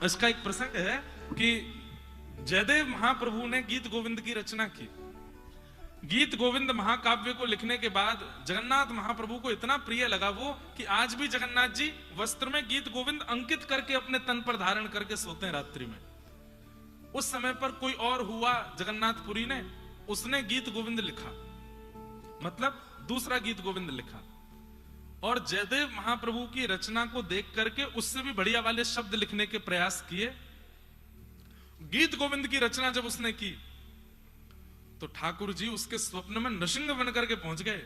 इसका एक प्रसंग है कि जयदेव महाप्रभु ने गीत गोविंद की रचना की। गीत गोविंद महाकाव्य को लिखने के बाद जगन्नाथ महाप्रभु को इतना प्रिय लगा वो कि आज भी जगन्नाथ जी वस्त्र में गीत गोविंद अंकित करके अपने तन पर धारण करके सोते हैं रात्रि में। उस समय पर कोई और हुआ जगन्नाथपुरी ने, उसने गीत गोविंद लिखा, मतलब दूसरा गीत गोविंद लिखा, और जयदेव महाप्रभु की रचना को देख करके उससे भी बढ़िया वाले शब्द लिखने के प्रयास किए। गीत गोविंद की रचना जब उसने की तो ठाकुर जी उसके स्वप्न में नृसिंह बन करके पहुंच गए।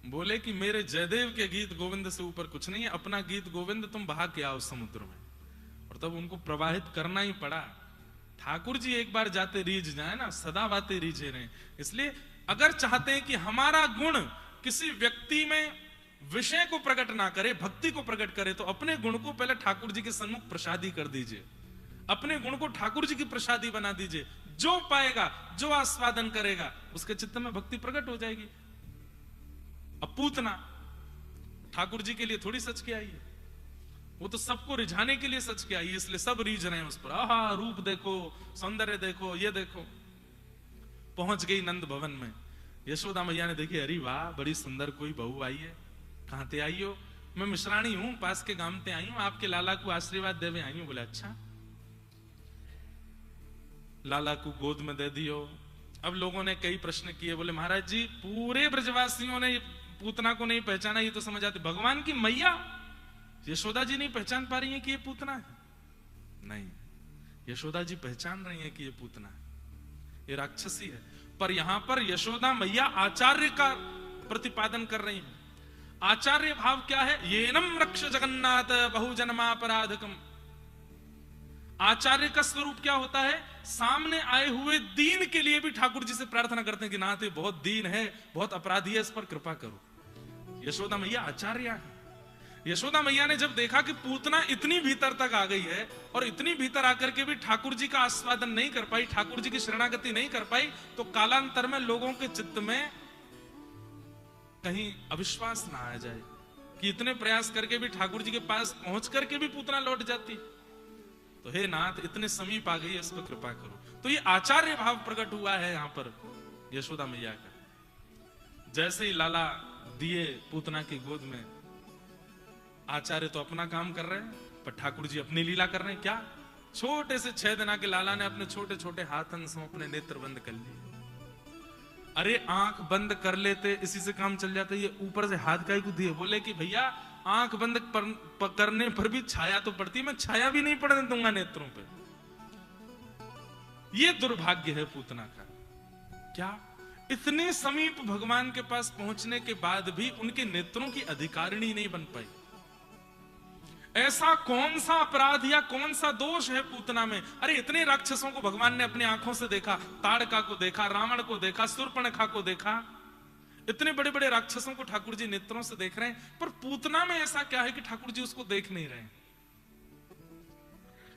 बोले कि मेरे जयदेव के गीत गोविंद से ऊपर कुछ नहीं है, अपना गीत गोविंद तुम बहा के आओ समुद्र में। और तब उनको प्रवाहित करना ही पड़ा। ठाकुर जी एक बार जाते रीझ जाए ना, सदा बातें रीझे रहे। इसलिए अगर चाहते हैं कि हमारा गुण किसी व्यक्ति में विषय को प्रकट ना करे, भक्ति को प्रकट करे, तो अपने गुण को पहले ठाकुर जी के सन्मुख प्रसादी कर दीजिए। अपने गुण को ठाकुर जी की प्रसादी बना दीजिए। जो पाएगा, जो आस्वादन करेगा, उसके चित्त में भक्ति प्रकट हो जाएगी। अब पूतना ठाकुर जी के लिए थोड़ी सच के आई है, वो तो सबको रिझाने के लिए सच के आई है, इसलिए सब रीझ रहे हैं उस पर। आहा, रूप देखो, सौंदर्य देखो, ये देखो। पहुंच गई नंद भवन में। यशोदा मैया ने देखी, अरे वाह, बड़ी सुंदर कोई बहू आई है। कहां ते आई हो? मैं मिश्राणी हूं, पास के गांव ते आई हूं, आपके लाला को आशीर्वाद देवे आई हूं। बोले अच्छा। लाला को गोद में दे दियो। अब लोगों ने कई प्रश्न किए। बोले महाराज जी, पूरे ब्रजवासियों ने पूतना को नहीं पहचाना, ये तो समझ आते भगवान की मैया यशोदा जी नहीं पहचान पा रही है कि ये पूतना है? नहीं, यशोदा जी पहचान रही है कि ये पूतना है, ये राक्षसी है। पर यहां पर यशोदा मैया आचार्य का प्रतिपादन कर रही है। आचार्य भाव क्या है? येनम रक्ष जगन्नाथ बहुजन्मापराधकम। आचार्य का स्वरूप क्या होता है? सामने आए हुए दीन के लिए भी ठाकुर जी से प्रार्थना करते हैं कि नाथ, बहुत दीन है, बहुत अपराधी है, इस पर कृपा करो। यशोदा मैया आचार्य है। यशोदा मैया ने जब देखा कि पूतना इतनी भीतर तक आ गई है और इतनी भीतर आकर के भी ठाकुर जी का आस्वादन नहीं कर पाई, ठाकुर जी की शरणागति नहीं कर पाई, तो कालांतर में लोगों के चित्त में कहीं अविश्वास ना आ जाए कि इतने प्रयास करके भी ठाकुर जी के पास पहुंच करके भी पूतना लौट जाती। तो हे नाथ, इतने समीप आ गई, इस पर कृपा करो। तो ये आचार्य भाव प्रकट हुआ है यहां पर यशोदा मैया का। जैसे ही लाला दिए पूतना की गोद में, आचार्य तो अपना काम कर रहे हैं, पर ठाकुर जी अपनी लीला कर रहे हैं। क्या? छोटे से 6 दिन के लाला ने अपने छोटे छोटे हाथन से अपने नेत्र बंद कर लिए। अरे आंख बंद कर लेते, इसी से काम चल जाता। ये ऊपर से हाथ का ही को दिए। बोले कि भैया, आंख बंद करने पर भी छाया तो पड़ती, मैं छाया भी नहीं पड़ने दूंगा नेत्रों पे। ये दुर्भाग्य है पूतना का। क्या? इतने समीप भगवान के पास पहुंचने के बाद भी उनके नेत्रों की अधिकारिणी नहीं बन पाई। ऐसा कौन सा अपराध या कौन सा दोष है पूतना में? अरे इतने राक्षसों को भगवान ने अपनी आंखों से देखा, ताड़का को देखा, रावण को देखा, शूर्पणखा को देखा, इतने बड़े बड़े राक्षसों को ठाकुर जी नेत्रों से देख रहे हैं, पर पूतना में ऐसा क्या है कि ठाकुर जी उसको देख नहीं रहे?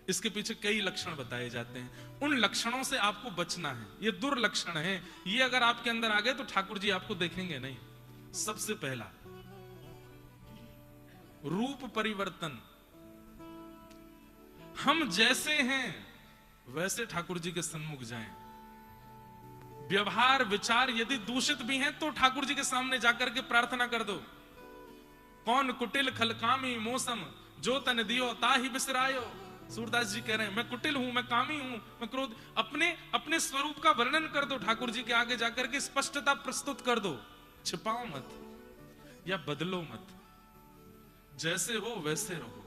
इसके पीछे कई लक्षण बताए जाते हैं। उन लक्षणों से आपको बचना है। ये दुर्लक्षण है, ये अगर आपके अंदर आ गए तो ठाकुर जी आपको देखेंगे नहीं। सबसे पहला, रूप परिवर्तन। हम जैसे हैं वैसे ठाकुर जी के सन्मुख जाएं। व्यवहार विचार यदि दूषित भी हैं तो ठाकुर जी के सामने जाकर के प्रार्थना कर दो। कौन कुटिल खलकामी मौसम, जो तन दियो ताहि बिसरायो। सूरदास जी कह रहे हैं, मैं कुटिल हूं, मैं कामी हूं, मैं क्रोध। अपने स्वरूप का वर्णन कर दो ठाकुर जी के आगे जाकर के, स्पष्टता प्रस्तुत कर दो। छिपाओ मत या बदलो मत, जैसे हो वैसे रहो।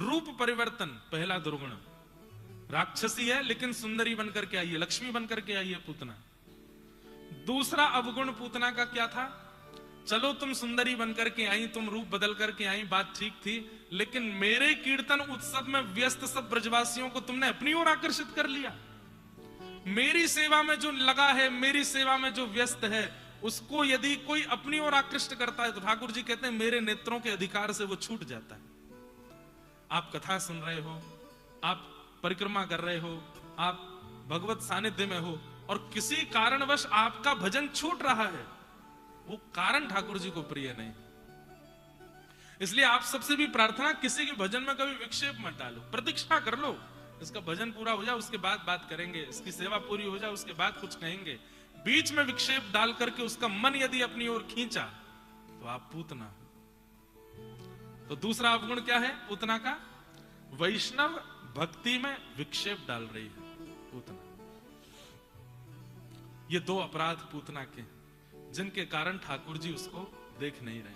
रूप परिवर्तन पहला दुर्गुण। राक्षसी है लेकिन सुंदरी बनकर के आई है, लक्ष्मी बनकर के आई है पूतना। दूसरा अवगुण पूतना का क्या था? चलो तुम सुंदरी बनकर के आई, तुम रूप बदल करके आई, बात ठीक थी, लेकिन मेरे कीर्तन उत्सव में व्यस्त सब ब्रजवासियों को तुमने अपनी ओर आकर्षित कर लिया। मेरी सेवा में जो लगा है, मेरी सेवा में जो व्यस्त है, उसको यदि कोई अपनी ओर आकृष्ट करता है तो ठाकुर जी कहते हैं मेरे नेत्रों के अधिकार से वो छूट जाता है। आप कथा सुन रहे हो, आप परिक्रमा कर रहे हो, आप भगवत सानिध्य में हो और किसी कारणवश आपका भजन छूट रहा है, वो कारण ठाकुर जी को प्रिय नहीं। इसलिए आप सबसे भी प्रार्थना, किसी के भजन में कभी विक्षेप मत डालो, प्रतीक्षा कर लो, इसका भजन पूरा हो जाए उसके बाद बात करेंगे, इसकी सेवा पूरी हो जाए उसके बाद कुछ कहेंगे। बीच में विक्षेप डाल करके उसका मन यदि अपनी ओर खींचा तो आप पूतना हो। तो दूसरा अवगुण क्या है पूतना का? वैष्णव भक्ति में विक्षेप डाल रही है पूतना। ये दो अपराध पूतना के, जिनके कारण ठाकुर जी उसको देख नहीं रहे।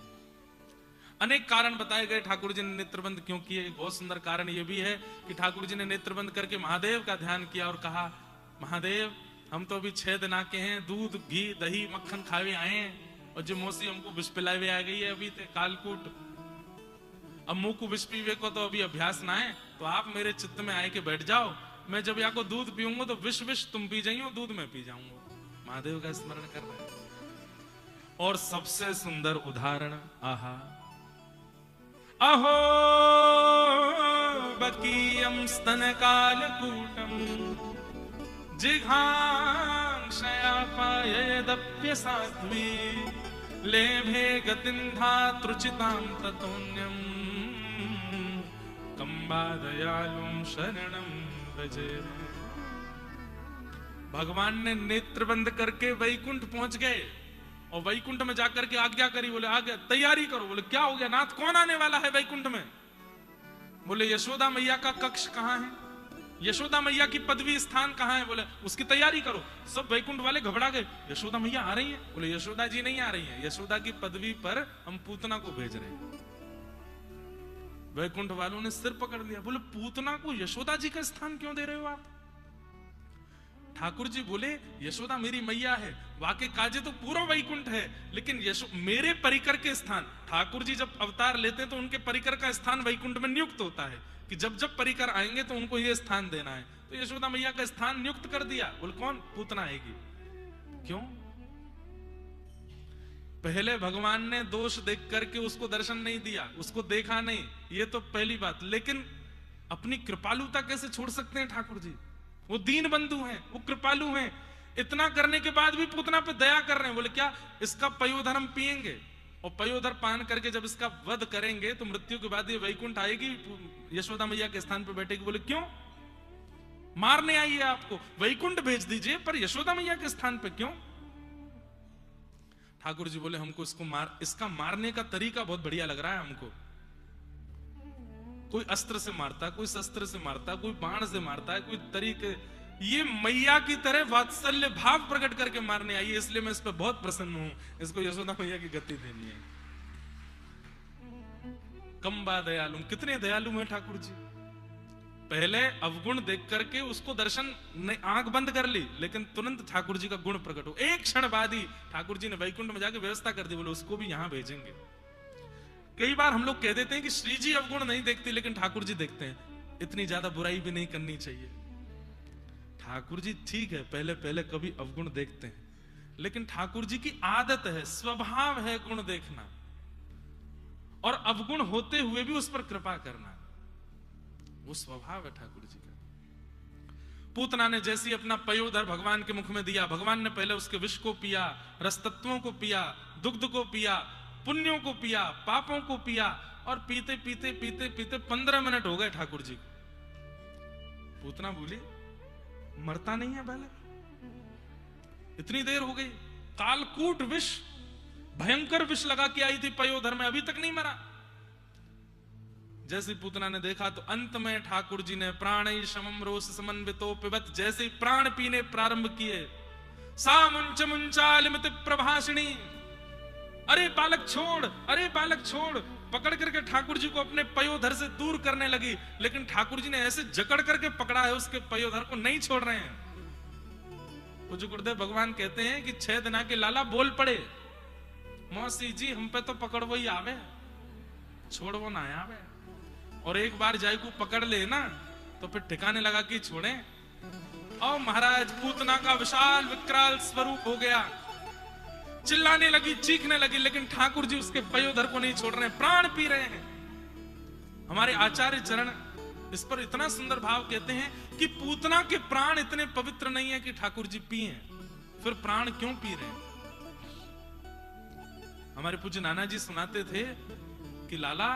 अनेक कारण बताए गए ठाकुर जी ने नेत्रबंद क्यों किए। एक बहुत सुंदर कारण यह भी है कि ठाकुर जी ने नेत्रबंद करके महादेव का ध्यान किया और कहा, महादेव हम तो अभी 6 दिन आके हैं, दूध घी दही मक्खन खावे आए हैं, और जो मौसी हमको विष पिलावे आ गई है अभी ते कालकूट, अब मुंह को विष पीवे को तो अभी अभ्यास ना है, तो आप मेरे चित्त में आए के बैठ जाओ, मैं जब यहाँ को दूध पीऊंगा तो विष विष तुम पी जाइयो, दूध में पी जाऊंगा। महादेव का स्मरण कर रहे हैं। और सबसे सुंदर उदाहरण, आहा अहो बकीयम स्तन कालकूटम जिघांक्षयापायदप्य साध्वी लेभे गतिं धातृचितां ततोन्यं कंबादयालुं शरणं भजे। भगवान ने नेत्र बंद करके वैकुंठ पहुंच गए और वैकुंठ में जाकर के आज्ञा करी, बोले आ गया, तैयारी करो। बोले क्या हो गया नाथ, कौन आने वाला है वैकुंठ में? बोले यशोदा मैया का कक्ष कहां है, यशोदा मैया की पदवी स्थान कहां है? बोले उसकी तैयारी करो। सब वैकुंठ वाले घबरा गए, यशोदा मैया आ रही है? बोले यशोदा जी नहीं आ रही है, यशोदा की पदवी पर हम पूतना को भेज रहे हैं। वैकुंठ वालों ने सिर पकड़ लिया, बोले पूतना को यशोदा जी का स्थान क्यों दे रहे हो आप? ठाकुर जी बोले यशोदा मेरी मैया है, वाके काजे तो पूरा वैकुंठ है, लेकिन मेरे परिकर के स्थान, ठाकुर जी जब अवतार लेते हैं तो उनके परिकर का स्थान वैकुंठ में नियुक्त होता है कि जब जब परिकर आएंगे तो उनको ये स्थान देना है। तो यशोदा मैया का स्थान नियुक्त कर दिया। बोले कौन? पूतना आएगी। क्यों? पहले भगवान ने दोष देख करके उसको दर्शन नहीं दिया, उसको देखा नहीं, ये तो पहली बात। लेकिन अपनी कृपालुता कैसे छोड़ सकते हैं ठाकुर जी? वो दीन बंधु हैं, वो कृपालु हैं। इतना करने के बाद भी पूतना पे दया कर रहे हैं। बोले क्या इसका पयोधर हम पिएंगे, और पयोधर पान करके जब इसका वध करेंगे तो मृत्यु के बाद ये वैकुंठ आएगी, यशोदा मैया के स्थान पे बैठेगी। बोले क्यों? मारने आई है आपको, वैकुंठ भेज दीजिए, पर यशोदा मैया के स्थान पे क्यों? ठाकुर जी बोले हमको इसका मारने का तरीका बहुत बढ़िया लग रहा है हमको। कोई अस्त्र से मारता, कोई शस्त्र से मारता, कोई बाण से मारता है, कोई तरीके, ये मैया की तरह वात्सल्य भाव प्रकट करके मारने आई है, इसलिए मैं इस पर बहुत प्रसन्न हूं, इसको यशोदा मैया की गति देनी है। कंबा दयालु, कितने दयालु हैं ठाकुर जी। पहले अवगुण देख करके उसको दर्शन ने आंख बंद कर ली, लेकिन तुरंत ठाकुर जी का गुण प्रकट हो, एक क्षण बाद ही ठाकुर जी ने वैकुंठ में जाकर व्यवस्था कर दी। बोले उसको भी यहां भेजेंगे। कई बार हम लोग कह देते हैं कि श्री जी अवगुण नहीं देखते, लेकिन ठाकुर जी देखते हैं। इतनी ज्यादा बुराई भी नहीं करनी चाहिए। ठाकुर जी ठीक है पहले पहले कभी अवगुण देखते हैं, लेकिन ठाकुर जी की आदत है, स्वभाव है गुण देखना, और अवगुण होते हुए भी उस पर कृपा करना, वो स्वभाव है ठाकुर जी का। पूतना ने जैसी अपना पयोधर भगवान के मुख में दिया, भगवान ने पहले उसके विष को पिया, रसतत्वों को पिया, दुग्ध को पिया, पुण्यों को पिया, पापों को पिया, और पीते पीते पीते पीते 15 मिनट हो गए ठाकुर जी को। पूतना बोली मरता नहीं है बालक, इतनी देर हो गई, कालकूट विष, भयंकर विष लगा के आई थी पयोधर में, अभी तक नहीं मरा। जैसे पूतना ने देखा तो अंत में ठाकुर जी ने प्राणै शमं रोष समन्वितो पिबत, जैसे प्राण पीने प्रारंभ किए, सा मुंच मुंचालिमित प्रभाषिणी, अरे बालक छोड़, अरे बालक छोड़, पकड़ करके ठाकुर जी को अपने पयोधर से दूर करने लगी, लेकिन ठाकुर जी ने ऐसे जकड़ करके पकड़ा है उसके पयोधर को, नहीं छोड़ रहे हैं। पूज्य गुरुदेव भगवान कहते हैं कि 6 दिना के लाला बोल पड़े, मौसी जी हम पे तो पकड़ वो ही आवे, छोड़ वो ना आवे, और एक बार जाय को पकड़ ले ना तो फिर ठिकाने लगा के छोड़े। और महाराज पूतना का विशाल विकराल स्वरूप हो गया, चिल्लाने लगी, चीखने लगी, लेकिन ठाकुर जी उसके पयोधर को नहीं छोड़ रहे हैं, प्राण पी रहे हैं। हमारे आचार्य चरण इस पर इतना सुंदर भाव कहते हैं कि पूतना के प्राण इतने पवित्र नहीं है कि ठाकुर जी पिए, फिर प्राण क्यों पी रहे हैं? हमारे पूज्य नाना जी सुनाते थे कि लाला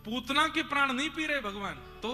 पूतना के प्राण नहीं पी रहे भगवान। तो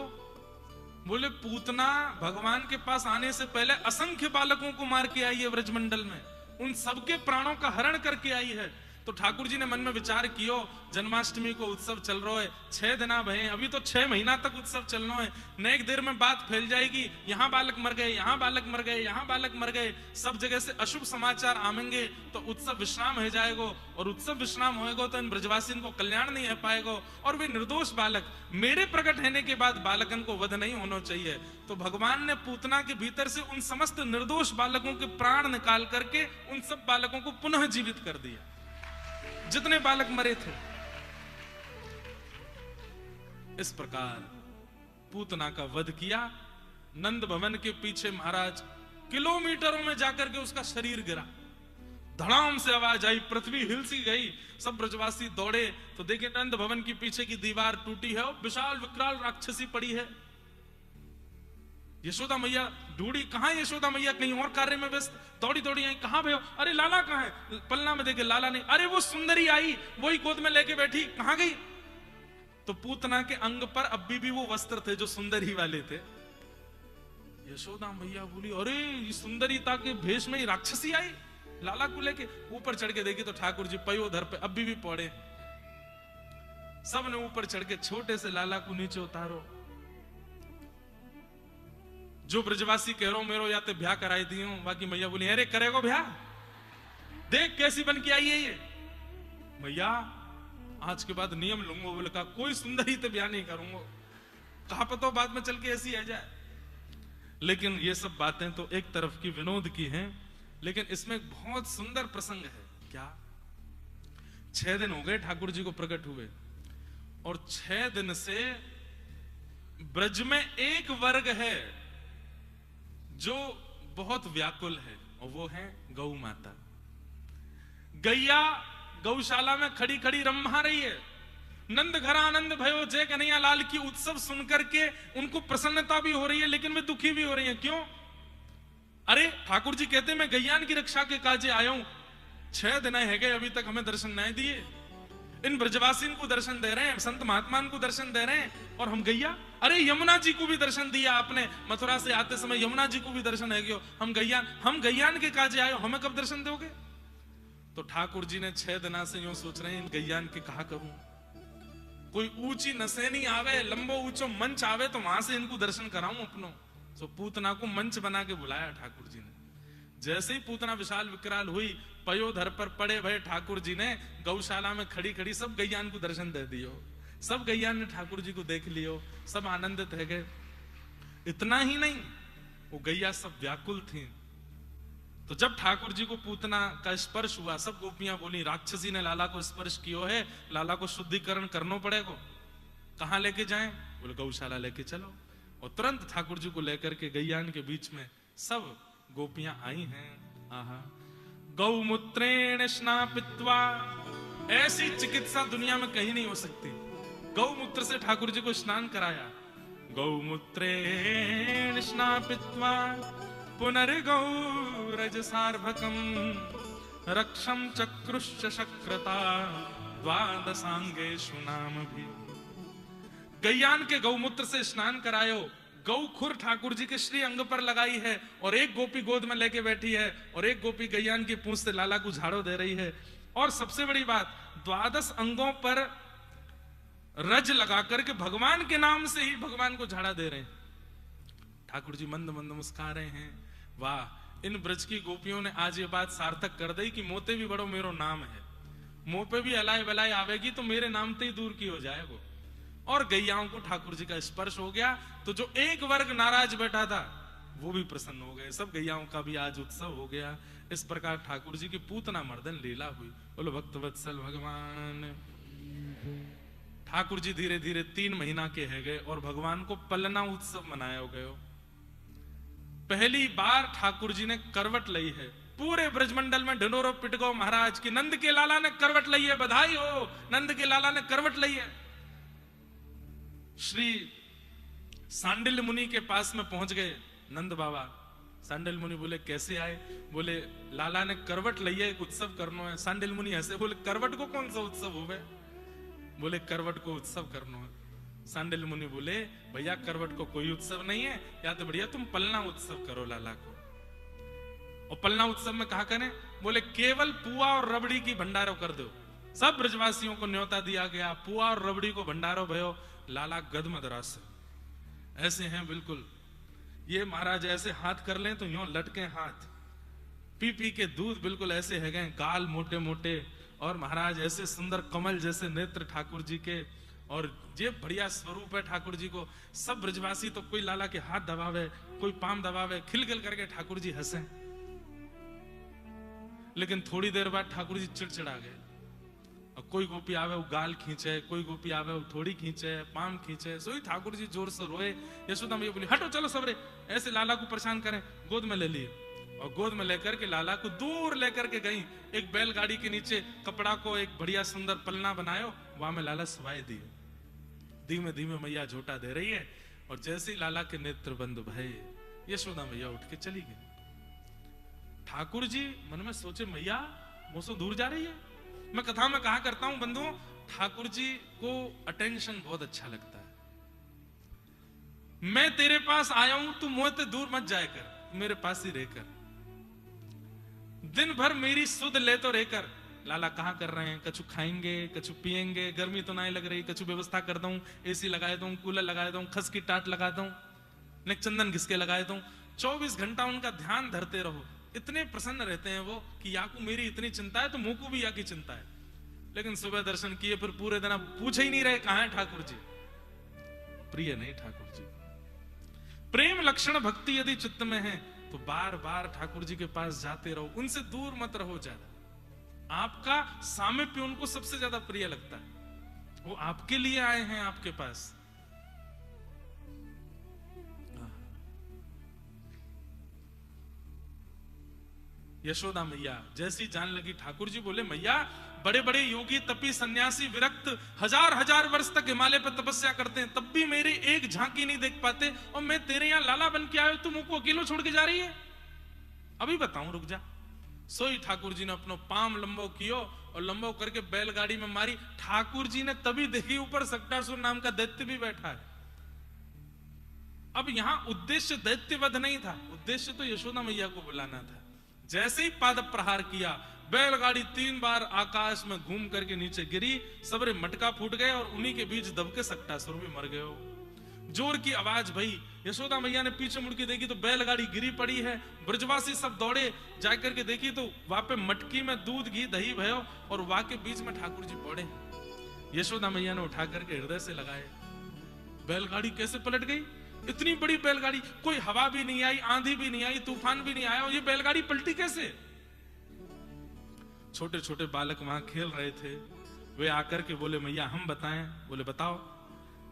बोले पूतना भगवान के पास आने से पहले असंख्य बालकों को मार के आई है ब्रजमंडल में, उन सबके प्राणों का हरण करके आई है। तो ठाकुर जी ने मन में विचार कियो, जन्माष्टमी को उत्सव चल रहा है, 6 दिन भय, अभी तो 6 महीना तक उत्सव चलना है, नेक देर में बात फैल जाएगी, यहाँ बालक मर गए, यहाँ बालक मर गए, यहाँ बालक मर गए, सब जगह से अशुभ समाचार आवेंगे, तो उत्सव विश्राम हो जाएगा, और उत्सव विश्राम होएगा तो इन ब्रजवासियों को कल्याण नहीं हो पाएगा, और वे निर्दोष बालक मेरे प्रकट होने के बाद बालकन को वध नहीं होना चाहिए। तो भगवान ने पूतना के भीतर से उन समस्त निर्दोष बालकों के प्राण निकाल करके उन सब बालकों को पुनः जीवित कर दिया, जितने बालक मरे थे। इस प्रकार पूतना का वध किया। नंद भवन के पीछे महाराज किलोमीटरों में जाकर के उसका शरीर गिरा, धड़ाम से आवाज आई, पृथ्वी हिल सी गई, सब ब्रजवासी दौड़े तो देखे नंद भवन की पीछे की दीवार टूटी है और विशाल विकराल राक्षसी पड़ी है। यशोदा मैया ढूंढी, कहां यशोदा मैया, कहीं और कार्य में व्यस्त, दौड़ी दौड़ी आई, कहां भयो, अरे लाला कहां है, पलना में देखे लाला नहीं, अरे वो सुंदरी आई, वही गोद में लेके बैठी, कहां गई। तो पूतना के अंग पर अभी भी वो वस्त्र थे जो सुंदरी वाले थे। यशोदा मैया बोली, अरे ये सुंदरीता के भेष में ही राक्षसी आई, लाला को लेके। ऊपर चढ़ के देखी तो ठाकुर जी पयोधर पे अभी भी पड़े। सब ने ऊपर चढ़ के छोटे से लाला को नीचे उतारो। जो ब्रजवासी कह रो मेरो या ते ब्याह कराई दी हूं, बाकी मैया बोली अरे करेगो ब्याह, देख कैसी बन के आई है ये। मैया आज के बाद नियम लूंगा, बोले का कोई सुंदरी ते ब्याह नहीं करूंगा, कहा पता बाद में चल के ऐसी आ जाए। लेकिन ये सब बातें तो एक तरफ की विनोद की हैं, लेकिन इसमें एक बहुत सुंदर प्रसंग है। क्या 6 दिन हो गए ठाकुर जी को प्रकट हुए, और 6 दिन से ब्रज में एक वर्ग है जो बहुत व्याकुल है, और वो है गौ माता। गैया गौशाला में खड़ी खड़ी रम्भा रही है। नंद घर आनंद भयो जय कन्हैया लाल की उत्सव सुनकर के उनको प्रसन्नता भी हो रही है, लेकिन वे दुखी भी हो रही है। क्यों? अरे ठाकुर जी कहते मैं गैयान की रक्षा के काजे आया हूं, 6 दिन है गए अभी तक हमें दर्शन नहीं दिए, इन ब्रजवासी को दर्शन दे रहे हैं, संत महात्मा को दर्शन दे रहे हैं, और हम गैया, अरे यमुना जी को भी दर्शन दिया आपने, मथुरा से आते समय यमुना जी को भी दर्शन है गयो, हम गैयान के काजे आए, हमें कब दर्शन दोगे? तो ठाकुर जी ने 6 दिना से यूं सोच रहे हैं इन गैयान के कहा करूं, कोई ऊंची नसेनी आवे, लंबो ऊंचो मंच आवे तो वहां से इनको दर्शन कराऊं अपनो। तो पूतना को मंच बना के बुलाया ठाकुर जी ने। जैसे ही पूतना विशाल विकराल हुई, पयोधर पर पड़े भय ठाकुर जी ने गौशाला में खड़ी खड़ी सब गैयान को दर्शन दे दियो। सब गैयान ने ठाकुर जी को देख लियो, सब आनंदित है गए। इतना ही नहीं, वो गैया सब व्याकुल थी। तो जब ठाकुर जी को पूतना का स्पर्श हुआ, सब गोपियां बोली राक्षसी ने लाला को स्पर्श कियो है, लाला को शुद्धिकरण करना पड़ेगा, कहां लेके जाएं? बोले गौशाला लेके चलो। और तुरंत ठाकुर जी को लेकर के गैयान के बीच में सब गोपियां आई हैं। आहा, गौमूत्रेण स्नापित्वा, ऐसी चिकित्सा दुनिया में कहीं नहीं हो सकती। गौमूत्र से ठाकुर जी को स्नान कराया। गौमूत्रेण स्नापित्वा पुनर्गौरज सार्भकम रक्षम चक्रुश्च शक्रता द्वादशांगेषु नाम भी। गैयान के गौमूत्र से स्नान करायो। गौ खुर ठाकुर जी के श्री अंग पर लगाई है, और एक गोपी गोद में लेके बैठी है, और एक गोपी गैयान की पूंछ से लाला को झाड़ो दे रही है। और सबसे बड़ी बात, 12 अंगों पर रज लगा करके भगवान के नाम से ही भगवान को झाड़ा दे रहे हैं। ठाकुर जी मंद मंद मुस्कुरा रहे हैं। वाह, इन ब्रज की गोपियों ने आज ये बात सार्थक कर दी कि मोते भी बड़ो मेरो नाम है, मुंह पे भी अलाय बलाई आवेगी तो मेरे नाम से ही दूर की हो जाएगा। और गैयाओं को ठाकुर जी का स्पर्श हो गया, तो जो एक वर्ग नाराज बैठा था वो भी प्रसन्न हो गए। सब गैयाओं का भी आज उत्सव हो गया। इस प्रकार ठाकुर जी की पूतना मर्दन लीला हुई। बोलो भक्तवत्सल भगवान। ठाकुर जी धीरे धीरे 3 महीना के है गए, और भगवान को पलना उत्सव मनाया गयो। पहली बार ठाकुर जी ने करवट ली है। पूरे ब्रजमंडल में ढिंडोरो पिट गो महाराज की, नंद के लाला ने करवट ली है, बधाई हो, नंद के लाला ने करवट ली है। श्री सांडिल्य मुनि के पास में पहुंच गए नंद बाबा। सांडिल्य मुनि बोले कैसे आए? बोले लाला ने करवट ली है, उत्सव करना है। सांडिल्य मुनि ऐसे बोले करवट को कौन सा उत्सव होवे? बोले करवट को उत्सव करना है। सांडिल्य मुनि बोले भैया करवट को कोई उत्सव नहीं है, या तो बढ़िया तुम पलना उत्सव करो लाला को। और पलना उत्सव में कहा करें, बोले केवल पुआ और रबड़ी की भंडारो कर दो। सब ब्रजवासियों को न्योता दिया गया, पुआ और रबड़ी को भंडारो भयो। लाला गदमद रस ऐसे हैं बिल्कुल, ये महाराज ऐसे हाथ कर लें तो यूं लटके हाथ, पी पी के दूध बिल्कुल ऐसे है गए, गाल मोटे मोटे, और महाराज ऐसे सुंदर कमल जैसे नेत्र ठाकुर जी के, और ये बढ़िया स्वरूप है ठाकुर जी को। सब ब्रजवासी तो कोई लाला के हाथ दबावे, कोई पाम दबावे, खिलखिल करके ठाकुर जी हंसे। लेकिन थोड़ी देर बाद ठाकुर जी चिड़चिड़ा गए, और कोई गोपी आवे वो गाल खींचे, कोई गोपी आवे वो थोड़ी खींचे, पाम खींचे, सोई ठाकुर जी जोर से रोए। यशोदा मैया बोली हटो चलो सबरे, ऐसे लाला को परेशान करें। गोद में ले लिए, और गोद में लेकर के लाला को दूर लेकर के गई। एक बैलगाड़ी के नीचे कपड़ा को एक बढ़िया सुंदर पलना बनायो, वहां में लाला सवाए दिए। धीमे धीमे मैया झोटा दे रही है, और जैसे ही लाला के नेत्र बंद भये, यशोदा मैया उठ के चली गई। ठाकुर जी मन में सोचे मैया मुझसे दूर जा रही है। मैं कथा में कहा करता हूं बंधुओं, ठाकुर जी को अटेंशन बहुत अच्छा लगता है। मैं तेरे पास आया हूं, तू मुझसे दूर मत जाए कर, मेरे पास ही रहकर, दिन भर मेरी सुध ले तो रहकर। लाला कहाँ कर रहे हैं, कछु खाएंगे, कछु पिएंगे, गर्मी तो नहीं लग रही, कछु व्यवस्था कर दूं, एसी लगा दूं, कूलर लगा दूं, खस की टाट लगा दूं, नेक चंदन घिसके लगा दूं, 24 घंटा उनका ध्यान धरते रहो। इतने प्रसन्न रहते हैं वो कि या को मेरी इतनी चिंता है तो मुंह को भी या की चिंता है। लेकिन सुबह दर्शन किए, फिर पूरे दिन पूछे ही नहीं रहे कहां है ठाकुर जी। प्रिय नहीं ठाकुर जी। प्रेम लक्षण भक्ति यदि चित्त में है तो बार बार ठाकुर जी के पास जाते रहो, उनसे दूर मत रहो ज्यादा। आपका सामीप्य उनको सबसे ज्यादा प्रिय लगता है, वो आपके लिए आए हैं आपके पास। यशोदा मैया जैसी जान लगी, ठाकुर जी बोले मैया बड़े बड़े योगी तपी सन्यासी विरक्त हजार हजार वर्ष तक हिमालय पर तपस्या करते हैं, तब भी मेरी एक झांकी नहीं देख पाते, और मैं तेरे यहां लाला बन के आया, तुम मुझको अकेलो छोड़ के जा रही है। अभी बताऊं, रुक जा। सोई ठाकुर जी ने अपनो पाम लंबो कियो, और लंबो करके बैलगाड़ी में मारी। ठाकुर जी ने तभी देखी ऊपर सक्टासुर नाम का दैत्य भी बैठा है। अब यहां उद्देश्य दैत्यवध नहीं था, उद्देश्य तो यशोदा मैया को बुलाना था। जैसे ही पाद प्रहार किया, बैलगाड़ी 3 बार आकाश में घूम करके नीचे गिरी, सबरे मटका फूट गए, और उन्हीं के बीच दबके सक्टासुर भी मर गए। जोर की आवाज भई, यशोदा मैया ने पीछे मुड़ के देखी तो बैलगाड़ी गिरी पड़ी है। ब्रजवासी सब दौड़े, जाकर के देखी तो वहां पे मटकी में दूध घी दही भयो, और वहां के बीच में ठाकुर जी पड़े। यशोदा मैया ने उठा करके हृदय से लगाए। बैलगाड़ी कैसे पलट गई? इतनी बड़ी बैलगाड़ी, कोई हवा भी नहीं आई, आंधी भी नहीं आई, तूफान भी नहीं आया, और ये बैलगाड़ी पलटी कैसे? छोटे छोटे बालक वहां खेल रहे थे, वे आकर के बोले मैया हम बताएं। बोले बताओ।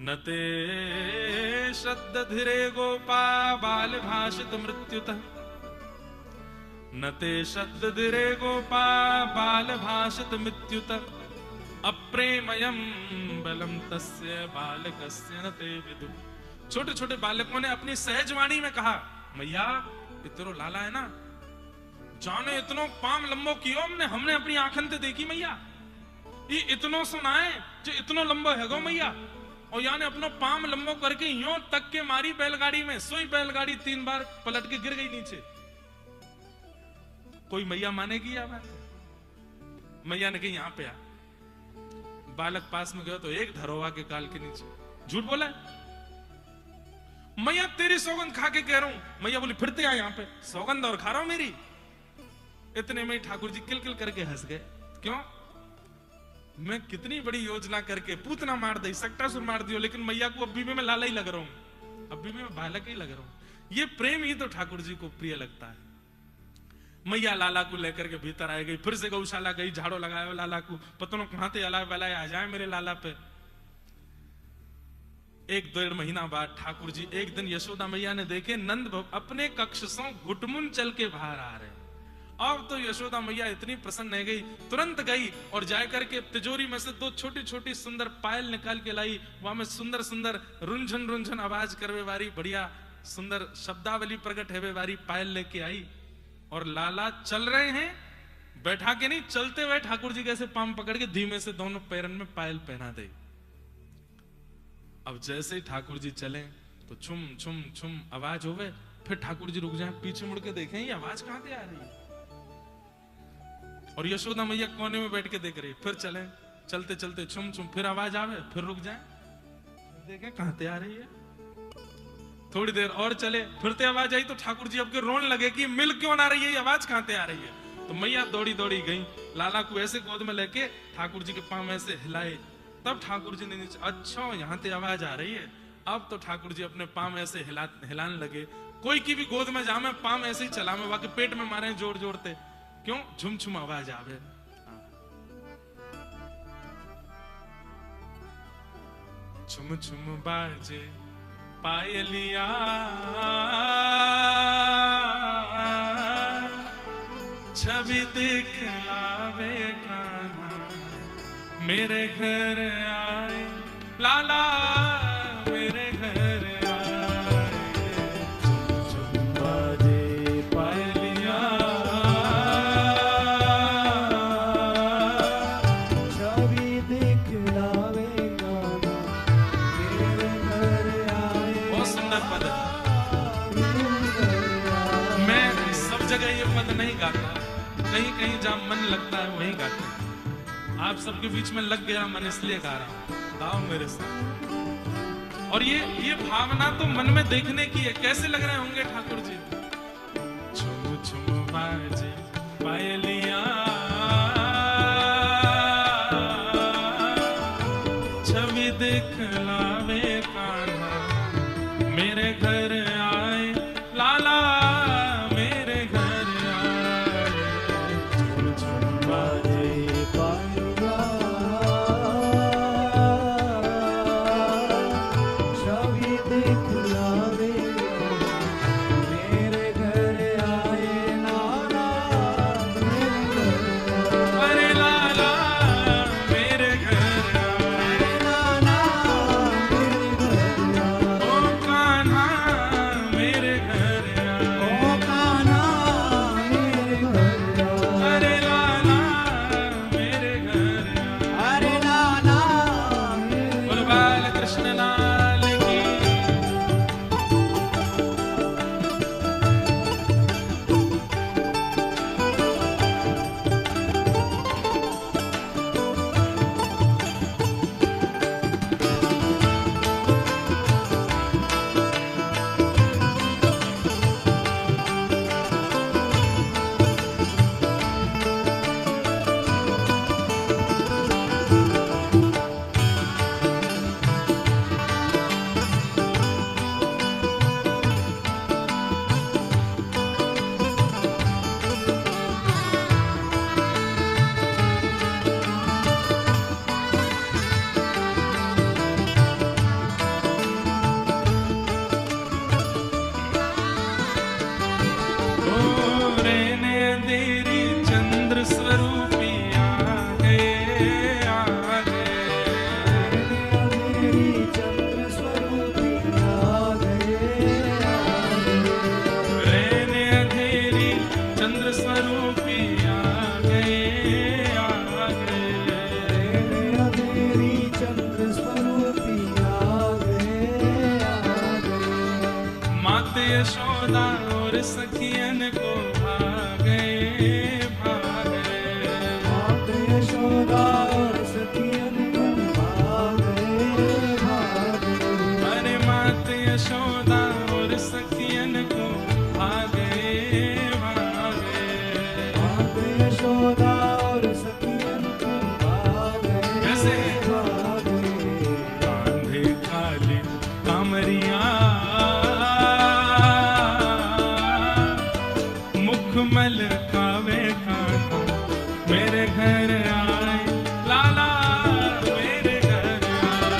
नते शब्द धीरे गोपा बाल भाषित मृत्युतः, नते शब्द धीरे गोपा बाल भाषित मृत्युतः, अप्रेमयम बलम तस्य बालकस्य नते विदु। छोटे छोटे बालकों ने अपनी सहजवाणी में कहा मैया इतरो लाला है ना, जाने इतनो पाम लंबो कियो, हमने अपनी आंखन से देखी मैया, ये इतनो सुनाए जो इतनो लंबो है गो मैया, और याने अपनो पाम लंबो करके यूं तक के मारी बैलगाड़ी में। सोई बैलगाड़ी 3 बार पलट के गिर गई नीचे। कोई मैया मानेगी या बात? मैया ने कही यहां पे आ। बालक पास में गया तो एक धरोवा के काल के नीचे। झूठ बोला मैया, तेरी सौगंध खा के कह रहा हूं। मैया बोली फिरते आ यहां पे, सौगंध और खा रहा हूं मेरी। इतने में ठाकुर जी किलकिल करके हंस गए। क्यों? मैं कितनी बड़ी योजना करके पूतना मार दी, सक्टासुर मार दियो, लेकिन मैया को अभी भी मैं लाला ही लग रहा हूं, अभी भी मैं बालक ही लग रहा हूं। ये प्रेम ही तो ठाकुर जी को प्रिय लगता है। मैया लाला को लेकर के भीतर आ गई, फिर से गौशाला गई, झाड़ो लगाया लाला को, पतनों कहां थे अलाय बलाय आ जाए मेरे लाला पे। 1-1.5 महीना बाद ठाकुर जी एक दिन यशोदा मैया ने देखे नंद अपने कक्ष से घुटमुन चल के बाहर आ रहे हैं। अब तो यशोदा मैया इतनी प्रसन्न है गई, तुरंत गई और जाकर के तिजोरी में से 2 छोटी छोटी सुंदर पायल निकाल के लाई। वहां में सुंदर सुंदर रुंझन रुंझन आवाज करवे वाली बढ़िया सुंदर शब्दावली प्रकट है वाली पायल लेके आई, और लाला चल रहे हैं बैठा के नहीं, चलते हुए ठाकुर जी कैसे पाम पकड़ के धीमे से दोनों पैरन में पायल पहना दे। अब जैसे ही ठाकुर जी चले तो छुम छुम छुम आवाज होवे, फिर ठाकुर जी रुक जाए, पीछे मुड़ के देखें ये आवाज कहां से आ रही है, और यशोदा मैया कोने में बैठ के देख रही, फिर चले, चलते चलते छुम छुम, फिर आवाज आवे, फिर रुक जाए, देखें कहां से आ रही है। थोड़ी देर और चले, फिर से आवाज आई, तो ठाकुर जी अब के रोने लगे कि मिल क्यों ना रही है, आवाज कहां से आ रही है। तो मैया दौड़ी दौड़ी गई, लाला को ऐसे गोद में लेके ठाकुर जी के पांव ऐसे हिलाए, तब ठाकुर जी ने नीचे, अच्छा यहाँ से आवाज आ रही है। अब तो ठाकुर जी अपने पांव ऐसे हिलाने लगे, कोई की भी गोद में जामे पांव ऐसे ही चला में, बाकी पेट में मारे जोर जोरते, क्यों, झुम झुम आवाज आवे। झुम झुम बाजे पायलिया, छवि दिखलावे कान्हा, मेरे घर आए लाला, मेरे घर आए। झुम झुम बाजे पायलिया, छवि दिखलावे कान्हा, मेरे घर आए। बहुत सुंदर पद है। मैं सब जगह ये पद नहीं गाता, कहीं कहीं जहां मन लगता है वहीं गाते हैं। आप सबके बीच में लग गया मन, इसलिए गा रहा हूं, गाओ मेरे साथ। और ये भावना तो मन में देखने की है, कैसे लग रहे होंगे ठाकुर जी। झुम झुम बाजे पायलिया, छवि दिखलावे कान्हा, मेरे घर आए लाला, मेरे घर आए। झुम झुम बाजे पायलिया, छवि दिखलावे मेरे घर आए लाला, मेरे घर आए। अरे लाला मेरे घर आए, लाला मेरे घर आए। ओ कान्हा मेरे घर आए, ओ कान्हा मेरे घर आए। अरे लाला मेरे घर आए। अरे लाला मेरे बोल बाल कृष्ण लाल की। ओ रेने अंधेरी चंद्र स्वरूपी आ गए, मेरी चंद्र स्वरूपी आ गए। रेने अंधेरी चंद्र स्वरूपी आ गए, मेरी चंद्र स्वरूपी आ गए। माते यशोदा और सखियन को भागे, मात यशोदा और सखियन को भागे। अरे माते यशोदा और सखियन को भागे। मात यशोदा और सखियन को भागे। कैसे? कांधे खाली कामरिया, मुखमल कावे कान्हा, मेरे घर आए लाला, मेरे घर आए।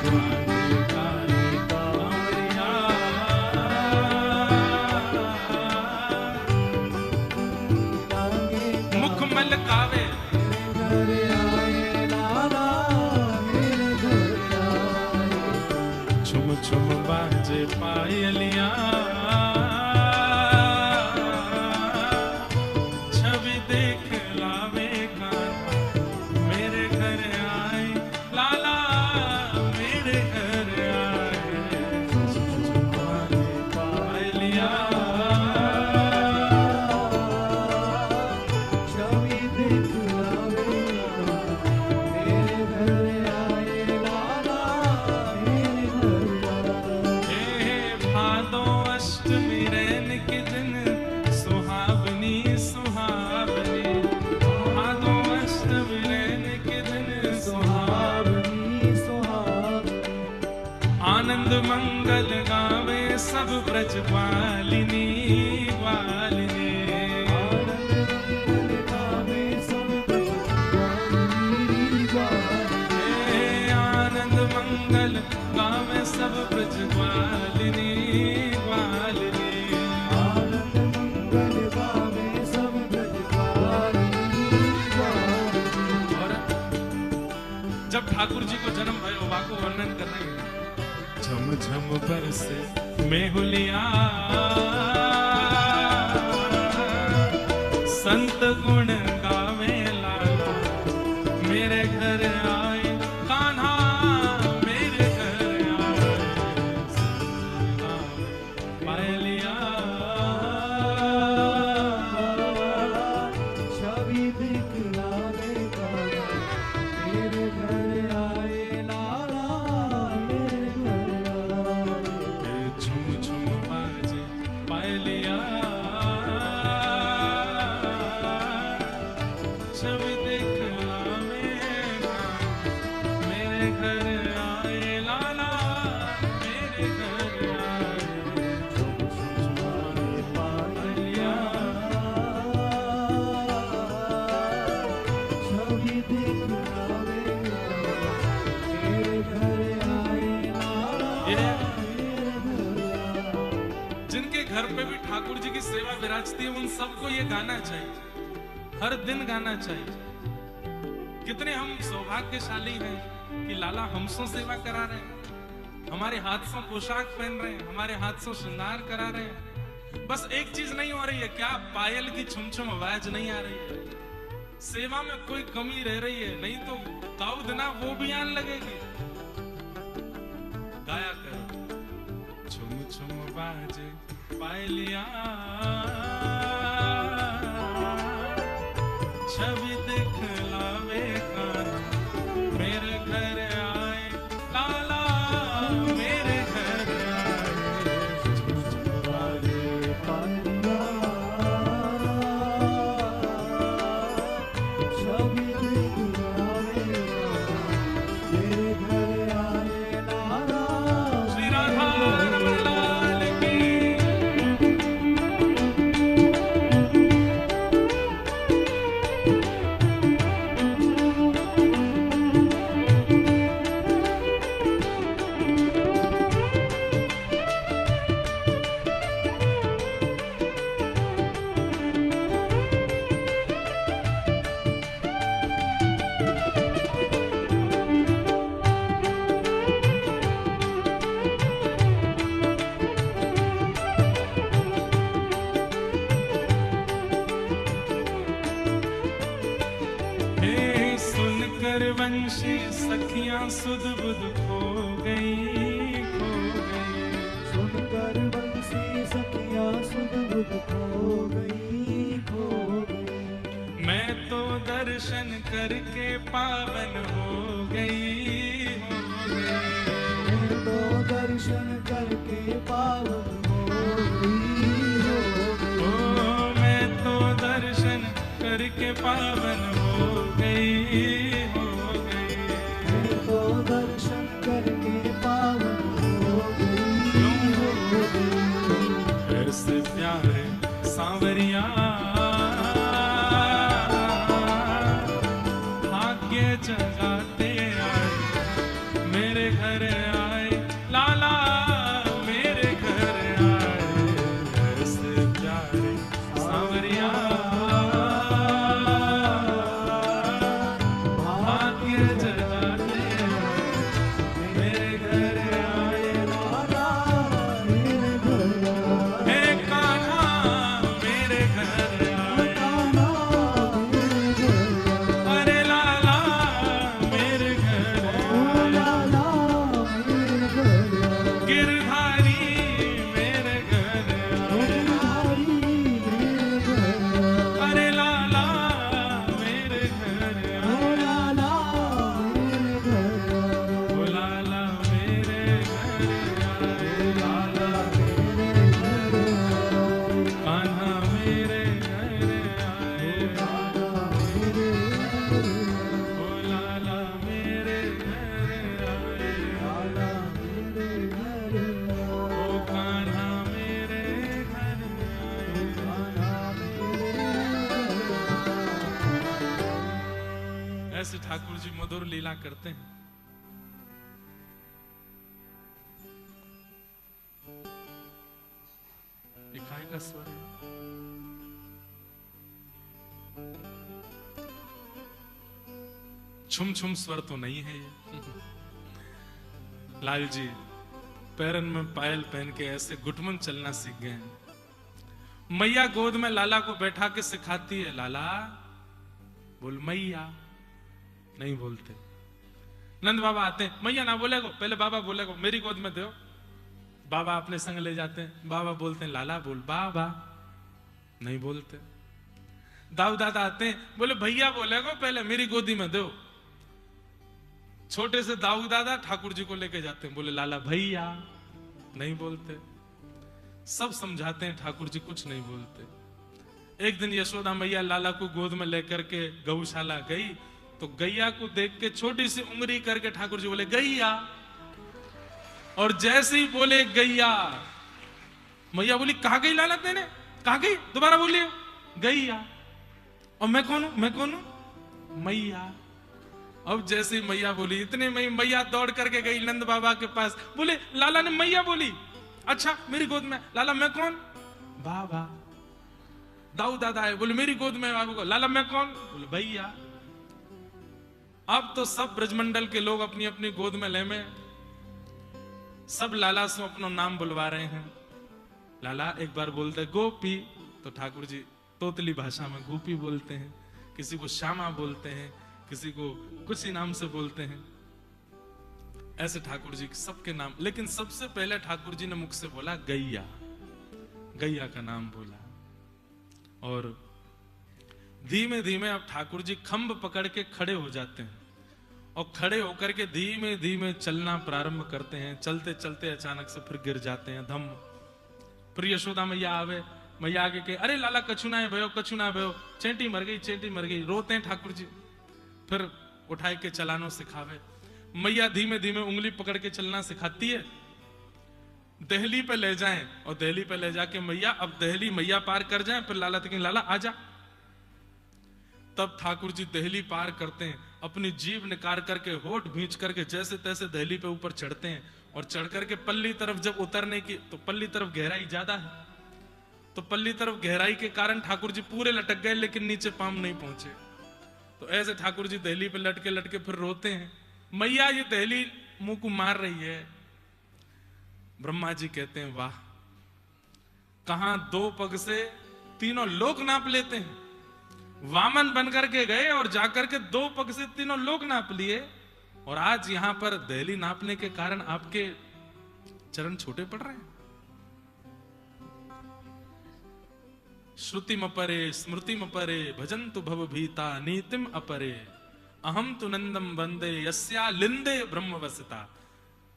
कांधे खाली कामरिया, मुखमल कावे, मेरे घर आए लाला, मेरे घर आए। छुम छुम बाजे पायलिया, छवि देख आनंद मंगल गावे सब ब्रजपालिनी ग्वालिनी। आनंद मंगल गावे सब ब्रजपालिनी ग्वालिनी। आनंद मंगल गावे सब ब्रजपालिनी ग्वालिनी। और जब ठाकुर जी को जन्म भयो वाको वर्णन कर रहे हैं। झम झम बरसे मेहुलिया संत गुण गावे लाला, मेरे घर आए कान्हा मेरे घर आए, पायलिया छवि दिखलावे कान्हा, मेरे घर आए लाला, मेरे घर आए। झुम झुम बाजे पायलिया छवि दिखलावे कान्हा, मेरे घर आए लाला, मेरे घर आए। पायलिया छवि दिखलावे कान्हा, मेरे घर आए लाला, ये मेरे घर आए। जिनके घर पे भी ठाकुर जी की सेवा विराजती है उन सबको ये गाना चाहिए, हर दिन गाना चाहिए। कितने हम सौभाग्यशाली हैं कि लाला हमसों सेवा करा रहे हैं, हमारे हाथों पोशाक पहन रहे हैं, हमारे हाथों श्रृंगार करा रहे हैं। बस एक चीज नहीं हो रही है, क्या पायल की छुम छुम आवाज नहीं आ रही है? सेवा में कोई कमी रह रही है, नहीं तो ताऊ दिना वो भी आने लगेगी। गाया करो छुम छुम बाजे पायलिया छवि दिखलावे कान्हा, मेरे घर आए लाला, मेरे घर आए। पायलिया छवि दिखलावे कान्हा, मेरे घर आए लाला, श्री राधा रमण लाल की। हे सुनकर वंशी सखियां सुध बुध खो गई, खो गई। सुनकर बंसी सखिया सुध बुध खो गई, खो गई। मैं तो दर्शन करके पावन हो गई, हो गई। मैं तो दर्शन करके पावन हो गई, हो गई। ओ मैं तो दर्शन करके पावन हो गई, हो गई। मैं तो दर्शन करके पावन हो गई, हो गई। ऐसे प्यारे सांवरिया भाग्य जगाते आए, मेरे घर आए लाला, मेरे घर आए। ऐसे प्यारे सांवरिया भाग्य जगाते आए, मेरे घर आए लाला, मेरे घर आए। हे कान्हा मेरे घर आए, कान्हा, मेरे घर आए। अरे लाला मेरे घर ओ आए। लाला, मेरे घर आए। गिरधारी मेरे घर ओ आए, बिहारी, मेरे घर आए। अरे लाला मेरे घर ओ आए। लाला, मेरे घर आए। ओ लाला मेरे घर आए, लाला, मेरे घर आए। कान्हा मेरे घर आए। लाला, मेरे घर आए। ओ लाला मेरे घर आए। लाला, मेरे घर ठाकुर जी मधुर लीला करते हैं। ये काय का स्वर है? छुम छुम स्वर तो नहीं है ये। लाल जी पैरन में पायल पहन के ऐसे घुटमन चलना सीख गए हैं। मैया गोद में लाला को बैठा के सिखाती है, लाला बोल मैया, नहीं बोलते। नंद बाबा आते हैं, मैया ना बोलेगो, पहले बाबा बोलेगो, मेरी गोद में दो। बाबा अपने संग ले जाते हैं, बाबा बोलते हैं लाला बोल बाबा, नहीं बोलते। दाऊ दादा आते हैं, बोले भैया बोलेगो, पहले मेरी गोदी में दो। छोटे से दाऊ दादा ठाकुर जी को लेके जाते हैं, बोले लाला भैया, नहीं बोलते। सब समझाते हैं, ठाकुर जी कुछ नहीं बोलते। एक दिन यशोदा मैया लाला को गोद में लेकर के गौशाला गई, तो गैया को देख के छोटी सी उंगली करके ठाकुर जी बोले गैया, और जैसे ही बोले गैया, मैया बोली कहा गई लाला तेने, कहा गई, दोबारा बोलिए, गैया। और मैं कौन हूं, मैं कौन हूं, मैया। अब जैसे ही मैया बोली, इतने में मैया दौड़ करके गई नंद बाबा के पास, बोले लाला ने मैया बोली, अच्छा मेरी गोद में। लाला मैं कौन, बाबा। दाऊ दादा है, बोले मेरी गोद में बाबू को। लाला मैं कौन, बोले भैया। अब तो सब ब्रजमंडल के लोग अपनी अपनी गोद में ले में सब लाला से अपना नाम बुलवा रहे हैं। लाला एक बार बोलते गोपी, तो ठाकुर जी तोतली भाषा में गोपी बोलते हैं, किसी को श्यामा बोलते हैं, किसी को कुछ ही नाम से बोलते हैं। ऐसे ठाकुर जी सबके नाम, लेकिन सबसे पहले ठाकुर जी ने मुख से बोला गैया, गैया का नाम बोला। और धीमे धीमे अब ठाकुर जी खंभ पकड़ के खड़े हो जाते हैं, और खड़े होकर के धीमे धीमे चलना प्रारंभ करते हैं। चलते चलते अचानक से फिर गिर जाते हैं, धम। फिर यशोदा मैया आवे, मैया आगे के अरे लाला कछु ना भयो, कछु ना भयो, चेंटी मर गई, चेंटी मर गई। रोते हैं ठाकुर जी, फिर उठाए के चलानो सिखावे। मैया धीमे धीमे उंगली पकड़ के चलना सिखाती है। दहली पे ले जाएं, और दहली पे ले जाके मैया, अब दहली मैया पार कर जाएं, फिर लाला तक लाला आजा। तब ठाकुर जी दहली पार करते हैं, अपनी जीभ निकाल करके होठ भींच करके जैसे तैसे दहली पे ऊपर चढ़ते हैं। और चढ़ करके पल्ली तरफ जब उतरने की, तो पल्ली तरफ गहराई ज्यादा है, तो पल्ली तरफ गहराई के कारण ठाकुर जी पूरे लटक गए, लेकिन नीचे पाम नहीं पहुंचे। तो ऐसे ठाकुर जी दहली पे लटके लटके फिर रोते हैं। मैया ये दहली मुंह को मार रही है। ब्रह्मा जी कहते हैं वाह, कहां दो पग से तीनों लोक नाप लेते हैं। वामन बनकर के गए और जाकर के दो पग से तीनों लोक नाप लिए, और आज यहां पर दहली नापने के कारण आपके चरण छोटे पड़ रहे हैं। श्रुति मपरे स्मृति मपरे भजन्तु भव भीता नीतिम अपरे, अहम तु नंदम वंदे यस्या लिंदे ब्रह्म वसिता।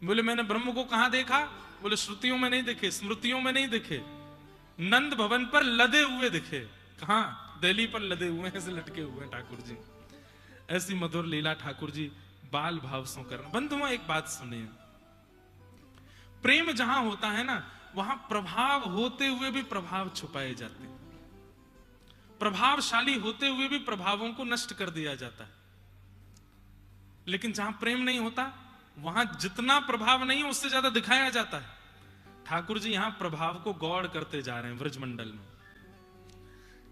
बोले मैंने ब्रह्म को कहां देखा, बोले श्रुतियों में नहीं देखे, स्मृतियों में नहीं देखे, नंद भवन पर लदे हुए दिखे। कहां, दिल्ली पर लदे हुए, ऐसे लटके हुए हैं ठाकुर जी। ऐसी मधुर लीला ठाकुर जी बाल भाव सो कर। बंधुओं एक बात सुनिए, प्रेम जहां होता है ना, वहां प्रभाव होते हुए भी प्रभाव छुपाए जाते हैं, प्रभावशाली होते हुए भी प्रभावों को नष्ट कर दिया जाता है। लेकिन जहां प्रेम नहीं होता, वहां जितना प्रभाव नहीं है उससे ज्यादा दिखाया जाता है। ठाकुर जी यहां प्रभाव को गौड़ करते जा रहे हैं ब्रजमंडल में।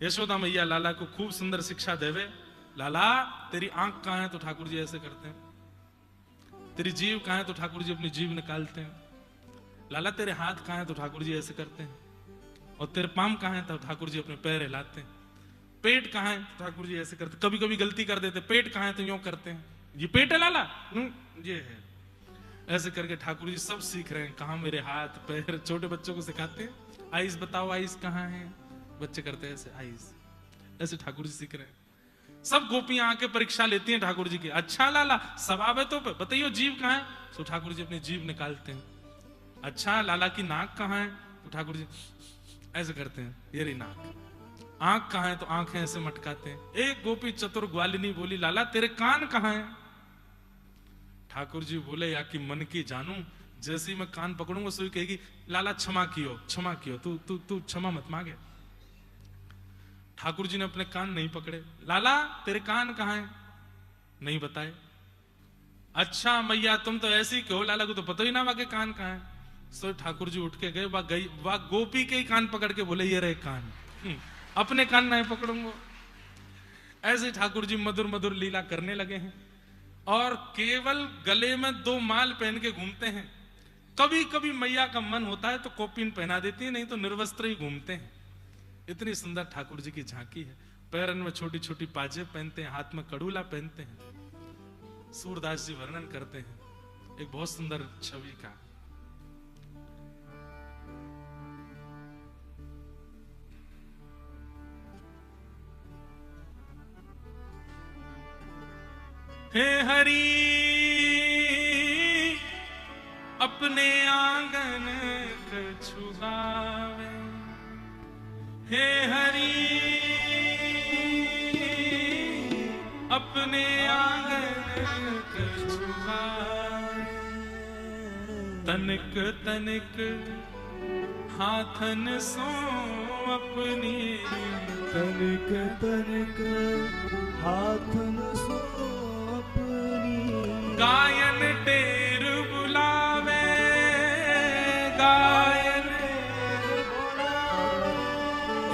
यशोदा मैया लाला को खूब सुंदर शिक्षा देवे। लाला तेरी आंख कहां है, तो ठाकुर जी ऐसे करते हैं। तेरी जीभ कहां है, तो ठाकुर जी अपनी जीभ निकालते हैं। लाला तेरे हाथ कहां है, तो ठाकुर जी ऐसे करते हैं। और तेरे पाम कहां है, तो ठाकुर जी अपने पैर हिलाते हैं। पेट कहां है, तो ठाकुर जी ऐसे करते। कभी कभी गलती कर देते, पेट कहां है, तो यूं करते हैं। ये पेट है लाला, ये है। ऐसे करके ठाकुर जी सब सीख रहे हैं, कहां मेरे हाथ पैर। छोटे बच्चों को सिखाते हैं, आइस बताओ, आइस कहां है, बच्चे करते हैं ऐसे, आइस। ऐसे ठाकुर जी सीख रहे हैं। सब गोपियां आके परीक्षा लेती हैं ठाकुर जी की। अच्छा लाला सवाब है तो बताइए जीभ कहां है, तो ठाकुर जी अपनी जीभ निकालते हैं। अच्छा लाला की नाक कहां है, तो ठाकुर जी ऐसे करते हैं, ये रही नाक। आंख कहां है, तो आंखें ऐसे मटकाते हैं। एक गोपी चतुर ग्वालिनी बोली, लाला तेरे कान कहां है। ठाकुर जी बोले, या कि मन की जानू, जैसे ही मैं कान पकड़ूंगा सोई कहेगी, लाला क्षमा कियो, क्षमा कियो, तू तू तू क्षमा मत मांगे। ठाकुर जी ने अपने कान नहीं पकड़े। लाला तेरे कान कहां है, नहीं बताए। अच्छा मैया तुम तो ऐसी कहो, लाला को तो पता ही ना वाके कान कहाँ है। सो ठाकुर जी उठ के गए, वह गोपी के ही कान पकड़ के बोले ये रहे कान, अपने कान नहीं पकड़ूंगा। ऐसे ठाकुर जी मधुर मधुर लीला करने लगे हैं और केवल गले में 2 माल पहन के घूमते हैं। कभी कभी मैया का मन होता है तो कौपीन पहना देती है, नहीं तो निर्वस्त्र ही घूमते हैं। इतनी सुंदर ठाकुर जी की झांकी है। पैरन में छोटी छोटी पाजेब पहनते हैं, हाथ में कड़ूला पहनते हैं। सूरदास जी वर्णन करते हैं एक बहुत सुंदर छवि का। हे हरि अपने आंगन कछु गावे, हे हरि अपने आंगन कछु गावे। तनिक तनिक हाथन सो अपनी, तनिक तनिक हाथन सो अपनी। गायन टेर बुलावे, गायन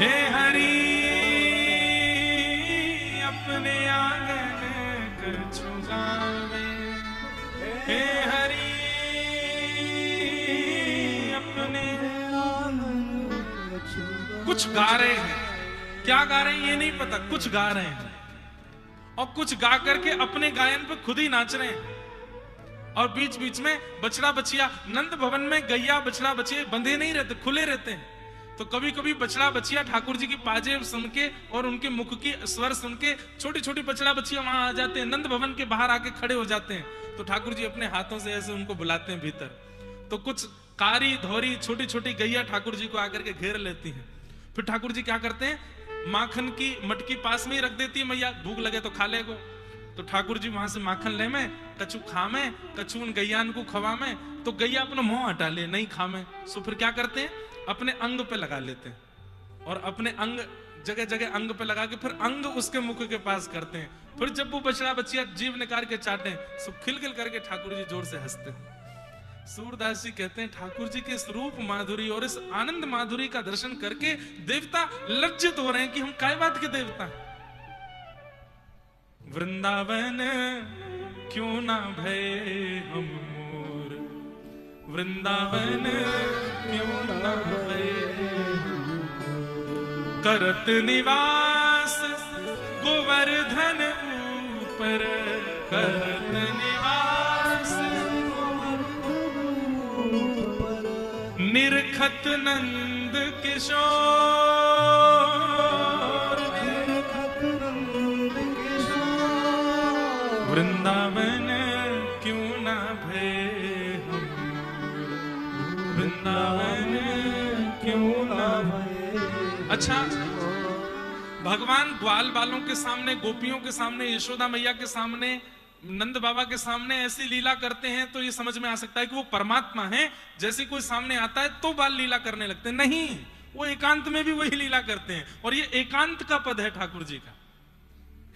हे हरि अपने आंगन कछु गावे, हे हरि अपने आंगन कछु गावे। कुछ गा रहे हैं, क्या गा रहे हैं ये नहीं पता, कुछ गा रहे हैं और कुछ गा करके अपने गायन पे खुद ही नाच रहे हैं। और बीच बीच में बछड़ा बछिया, नंद भवन में गैया बछड़ा बछिया बंधे नहीं रहते, खुले रहते हैं। तो कभी कभी बछड़ा बछिया ठाकुर जी की पाजेब सुन के और उनके मुख की स्वर सुन के छोटी छोटी बछड़ा बछिया वहां आ जाते हैं, नंद भवन के बाहर आके खड़े हो जाते हैं। तो ठाकुर जी अपने हाथों से ऐसे उनको बुलाते हैं भीतर। तो कुछ कारी धोरी छोटी छोटी गैया ठाकुर जी को आकर के घेर लेती हैं। फिर ठाकुर जी क्या करते हैं, माखन की मटकी पास में ही रख देती है मैया, भूख लगे तो खा लेगो। तो ठाकुर जी वहां से माखन ले में, कछु खा में, कछु उन गैयान को खवा में। तो गैया अपना मुंह हटा ले, नहीं खा में। सो फिर क्या करते हैं, अपने अंग पे लगा लेते हैं और अपने अंग जगह जगह अंग पे लगा के फिर अंग उसके मुख के पास करते हैं। फिर जब वो बछड़ा बच्चिया जीव निकाल के चाटे, सो खिलखिल करके ठाकुर जी जोर से हंसते हैं। सूरदास जी कहते हैं ठाकुर जी के इस रूप माधुरी और इस आनंद माधुरी का दर्शन करके देवता लज्जित हो रहे हैं कि हम काय बात के देवता हैं। वृंदावन क्यों ना भय हम मोर, वृंदावन क्यों ना भय करत निवास गोवर्धन ऊपर, करत निवास निरखत नंद किशोर, निरखत नंद किशोर। वृंदावन क्यों ना भय हम, वृंदावन क्यों ना भय। अच्छा, भगवान ग्वाल बालों के सामने, गोपियों के सामने, यशोदा मैया के सामने, नंद बाबा के सामने ऐसी लीला करते हैं तो ये समझ में आ सकता है कि वो परमात्मा हैं। जैसे कोई सामने आता है तो बाल लीला करने लगते हैं, नहीं, वो एकांत में भी वही लीला करते हैं। और ये एकांत का पद है ठाकुर जी का।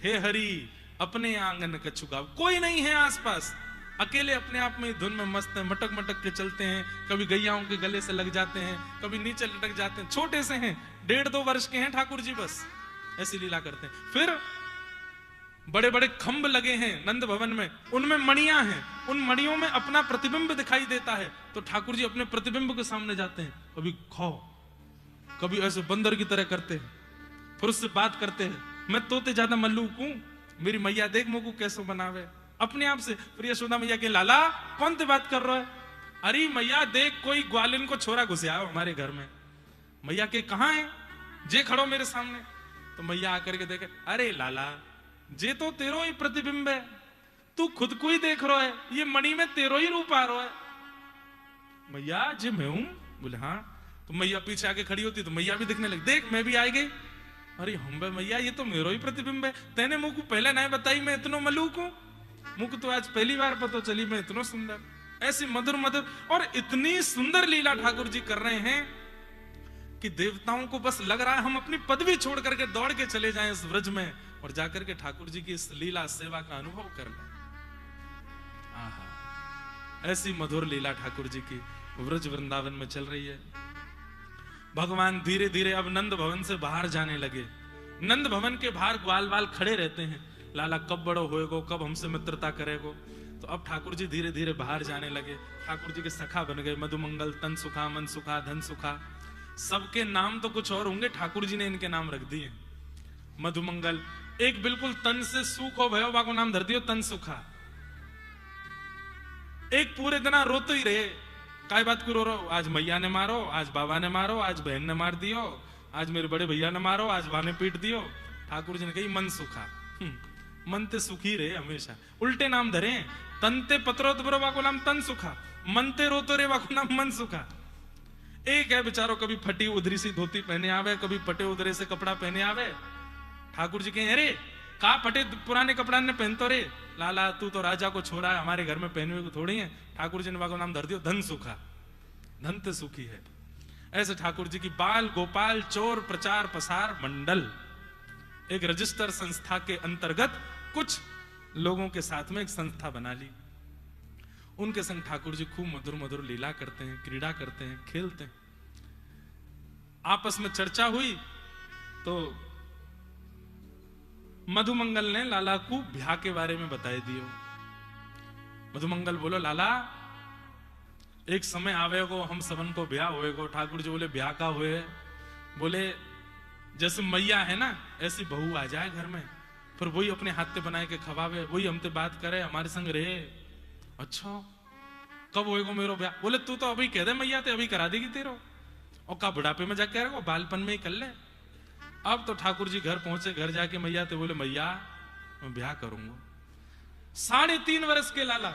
हे हरि अपने आंगन कछु गावे, कोई नहीं है आसपास, अकेले अपने आप में धुन में मस्त है, मटक मटक के चलते हैं। कभी गैयाओं के गले से लग जाते हैं, कभी नीचे लटक जाते हैं। छोटे से हैं, 1.5-2 वर्ष के हैं ठाकुर जी, बस ऐसी लीला करते हैं। फिर बड़े बड़े खंभ लगे हैं नंद भवन में, उनमें मणियां हैं, उन मणियों में अपना प्रतिबिंब दिखाई देता है। तो ठाकुर जी अपने प्रतिबिंब के सामने जाते हैं, कभी खो, कभी ऐसे बंदर की तरह करते हैं, फिर उससे बात करते हैं, मैं तोते ज्यादा मल्लूक हूं, मेरी मैया देख मुझको कैसे बनावे, अपने आप से। फिर यशोदा मैया के लाला कौन से बात कर रहा है, अरे मैया देख कोई ग्वालिन को छोरा घुसे आओ हमारे घर में। मैया के कहा है, जे खड़ो मेरे सामने। तो मैया आकर के देखे, अरे लाला जे तो तेरो ही प्रतिबिंब है, तू खुद को ही देख रहा है, ये मणि में तेरो ही रूप आ रहा है। मैया जे मैं हूं, बोले हाँ। तो मैया पीछे आके खड़ी होती तो मैया भी दिखने लगी, देख मैं भी आ गई। अरे हम मैया ये तो मेरो ही प्रतिबिंब है, तेने मुझको पहले नहीं बताई मैं इतना मलूक हूं, मुझको तो आज पहली बार पता चली मैं इतना सुंदर। ऐसी मधुर मधुर और इतनी सुंदर लीला ठाकुर जी कर रहे हैं कि देवताओं को बस लग रहा है हम अपनी पदवी छोड़ करके दौड़ के चले जाएं इस व्रज में और जाकर के ठाकुर जी की इस लीला सेवा का अनुभव कर लें। आहा, ऐसी मधुर लीला ठाकुर जी की व्रज वृंदावन में चल रही है। भगवान धीरे धीरे अब नंद भवन से बाहर जाने लगे। नंद भवन के बाहर ग्वाल बाल खड़े रहते हैं, लाला कब बड़ो होएगो, कब हमसे मित्रता करेगो। तो अब ठाकुर जी धीरे धीरे बाहर जाने लगे। ठाकुर जी के सखा बन गए, मधुमंगल, तन सुखा, मन सुखा, धन सुखा। सबके नाम तो कुछ और होंगे, ठाकुर जी ने इनके नाम रख दिए। मधुमंगल, एक बिल्कुल तन से सुख हो भयो को नाम धर दियो तन सुखा। एक पूरे दिन रोते ही रहे, काय बात को रो रहो, आज मैया ने मारो, आज बाबा ने मारो, आज बहन ने मार दियो, आज मेरे बड़े भैया ने मारो, आज बा ने पीट दियो। ठाकुर जी ने कही मन सुखा। मन ते सुखी रहे हमेशा। उल्टे नाम धरे, तनते पत्रोत बरो को नाम तन सुखा, मनते रोतो रे को नाम मन सुखा। एक है बेचारो कभी फटी उधरी सी धोती पहने आवे, कभी पटे उधरे से कपड़ा पहने आवे। ठाकुर जी कहे अरे का फटे पुराने कपड़ा ने पहनतो रे, लाला तू तो राजा को छोड़ा है, हमारे घर में पहने हुए को थोड़ी है। ठाकुर जी ने बाको नाम धर दियो धन सुखा, धन ते सुखी है। ऐसे ठाकुर जी की बाल गोपाल चोर प्रचार प्रसार मंडल, एक रजिस्टर संस्था के अंतर्गत कुछ लोगों के साथ में एक संस्था बना ली। उनके संग ठाकुर जी खूब मधुर मधुर लीला करते हैं, क्रीड़ा करते हैं, खेलते हैं। आपस में चर्चा हुई तो मधुमंगल ने लाला को ब्याह के बारे में बताई दियो। मधुमंगल बोलो लाला एक समय आवेगो, हम सबन को ब्याह होएगो। ठाकुर जी बोले ब्याह का हुए? बोले जैसे मैया है ना, ऐसी बहू आ जाए घर में, फिर वही अपने हाथ से बनाए के खवावे, वही हमसे बात करे, हमारे संग रहे। अच्छा कब होएगो मेरो ब्याह? बोले तू तो अभी कह दे मैया ते अभी करा देगी तेरो, और का बुढ़ापे में जाके रहेगा, बालपन में ही कर ले। अब तो ठाकुर जी घर पहुंचे, घर जाके मैया ते बोले मैया मैं ब्याह करूंगा। 3.5 वर्ष के लाला,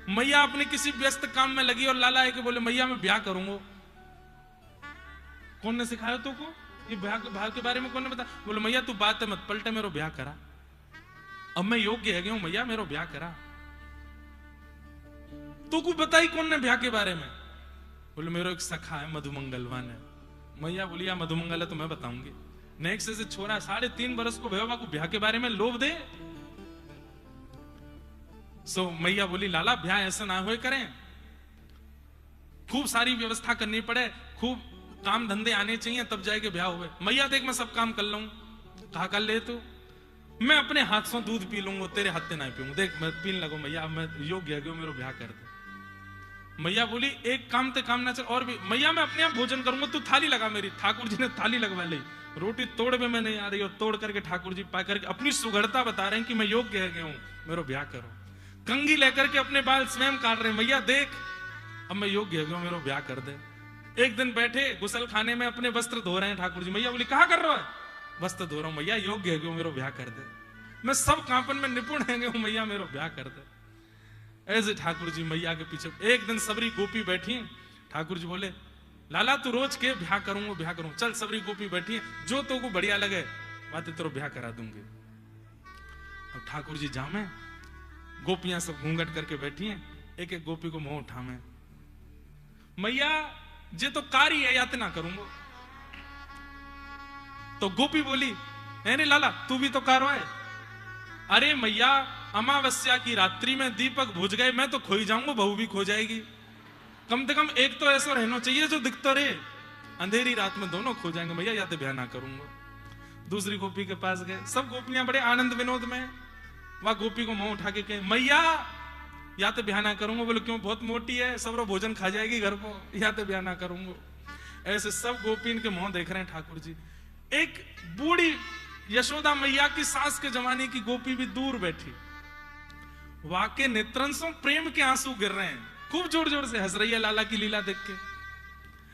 मैया अपने किसी व्यस्त काम में लगी और लाला है कि बोले मैया मैं ब्याह करूंगा। कौन ने सिखाया तू को ये ब्याह के बारे में? कौन ने बताया? बोले मैया तू बात मत पलटे, मेरो ब्याह करा, अब मैं योग्य है हूं मैया, मेरो ब्याह करा। तो को बताई कौन ने ब्याह के बारे में? बोले मेरो एक सखा है मधुमंगलवान है। मैया बोली मधुमंगल है तो मैं बताऊंगी। नेक्स्ट से छोरा 3.5 वर्ष को भैया को ब्याह के बारे में लोभ दे। सो मैया बोली लाला ब्याह ऐसा ना हुए करें, खूब सारी व्यवस्था करनी पड़े, खूब काम धंधे आने चाहिए, तब जाके ब्याह हुए। मैया देख मैं सब काम कर लूं। कहा कर ले तू? मैं अपने हाथ से दूध पी लूंगा, तेरे हाथ से ना पीऊंगा। देख मैं पीने लगो मैया, मैं योग्य है मेरो ब्याह कर दे। मैया बोली एक काम ते काम ना चल, और भी मैया मैं अपने आप भोजन करूंगा, तू थाली लगा मेरी। ठाकुर जी ने थाली लगवा ली, रोटी तोड़ में मैं नहीं आ रही, और तोड़ करके ठाकुर जी पा करके अपनी सुगढ़ता बता रहे हैं कि मैं योग्य है हूं, मेरो ब्याह करो। कंगी लेकर के अपने बाल स्वयं काट रहे, मैया देख अब मैं योग्य है मेरो ब्याह कर दे। एक दिन बैठे गुसल खाने में अपने वस्त्र धो रहे हैं ठाकुर जी। मैया बोली कहा कर रहा है? वस्त्र धो रहा हूं मैया, योग्य है मेरो ब्याह कर दे, मैं सब कांपन में निपुण है मैया, मेरो ब्याह कर दे। ऐसे ठाकुर जी मैया के पीछे। एक दिन सबरी गोपी बैठी, ठाकुर जी बोले लाला तू रोज के ब्याह करूंगा ब्याह करूंगा, चल सबरी गोपी बैठी, जो तो को बढ़िया लगे बातें तेरे ब्याह करा दूंगी। अब ठाकुर जी जामे, गोपियां सब घूंघट करके बैठी हैं, एक एक गोपी को मुंह उठावे, मैया जे तो कार्य है यातना करूंगा। तो गोपी बोली नहीं लाला तू भी तो कारो है। अरे मैया अमावस्या की रात्रि में दीपक बुझ गए, मैं तो खो ही जाऊंगा, बहू भी खो जाएगी, कम से कम एक तो ऐसा रहना चाहिए जो दिखता रहे, अंधेरी रात में दोनों खो जाएंगे। मैया या तो ब्याह ना करूंगा। दूसरी गोपी के पास गए, सब गोपियां बड़े आनंद विनोद में, वह गोपी को मुंह उठा के कहे मैया या तो ब्याह ना करूंगा। बोले क्यों? बहुत मोटी है, सब भोजन खा जाएगी घर को, या तो ब्याह ना करूंगा। ऐसे सब गोपी के मुंह देख रहे हैं ठाकुर जी। एक बूढ़ी यशोदा मैया की सास के जमाने की गोपी भी दूर बैठी, वाके नेत्रंसों प्रेम के आंसू गिर रहे हैं, खूब जोर जोर से हंस रही है लाला की लीला देख के।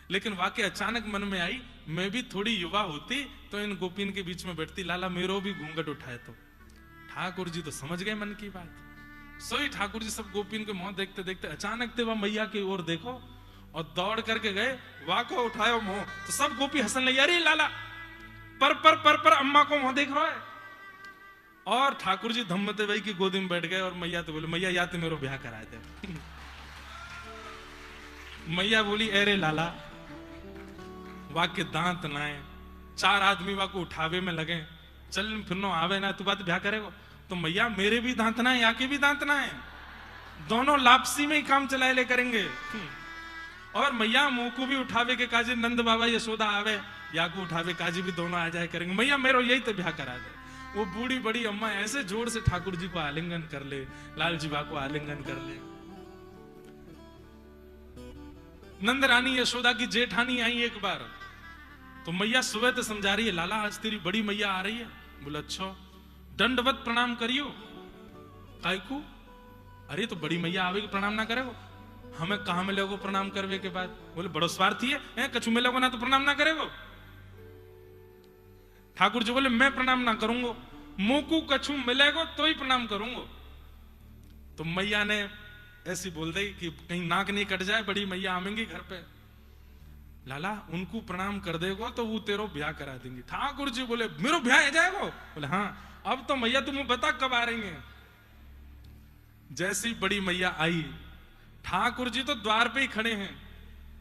लेकिन वाके अचानक मन में आई मैं भी थोड़ी युवा होती तो इन गोपीन के बीच में बैठती, लाला मेरो भी घूंघट उठाए तो। ठाकुर जी तो समझ गए मन की बात। सोई ठाकुर जी सब गोपीन के मुंह देखते देखते अचानक ते वह मैया की ओर देखो और दौड़ करके गए, वाको उठायो मुंह, तो सब गोपी हंसने लगी, अरे लाला पर अम्मा को मुंह देख रहा है। और ठाकुर जी धम्मते भाई की गोदी में बैठ गए और मैया तो बोले मैया या तो मेरो ब्याह कराए थे। मैया बोली अरे लाला वाके दांत नाए, 4 आदमी वाको उठावे में लगे, चल फिर आवे ना तू बात ब्याह करेगो। तो मैया मेरे भी दांतना है, या के भी दांतना है, दोनों लापसी में ही काम चलाए ले करेंगे। और मैया मुंह को भी उठावे के काजी नंद बाबा यशोदा आवे, या को उठावे काजी भी दोनों आ जाए करेंगे। मैया मेरो यही तो ब्याह करा दे। वो बूढ़ी बड़ी अम्मा ऐसे जोर से ठाकुर जी को आलिंगन कर ले, लाल जी बा को आलिंगन कर ले। नंद रानी यशोदा की जेठानी आई एक बार, तो मैया सुबह तो समझा रही है, लाला आज तेरी बड़ी मैया आ रही है। बोला अच्छा, दंडवत प्रणाम करियो। काय को? अरे तो बड़ी मैया आवेगी प्रणाम ना करेगो, हमें कहा मिलेगो प्रणाम करवे के बाद? बोले बड़ो स्वार्थी है, कछु मिलेगो ना तो प्रणाम ना करेगो। ठाकुर जी बोले मैं प्रणाम ना करूंगो, मुंह को कछु मिलेगो तो ही प्रणाम करूंगो। तो मैया ने ऐसी बोल दी कि कहीं नाक नहीं कट जाए, बड़ी मैया आवेंगी घर पे। लाला उनको प्रणाम कर देगो तो वो तेरो ब्याह करा देंगी। ठाकुर जी बोले मेरो ब्याह है जाएगो? बोले हाँ। अब तो मैया तुम बता कब आ रही हैं। जैसी बड़ी मैया आई, ठाकुर जी तो द्वार पे ही खड़े हैं।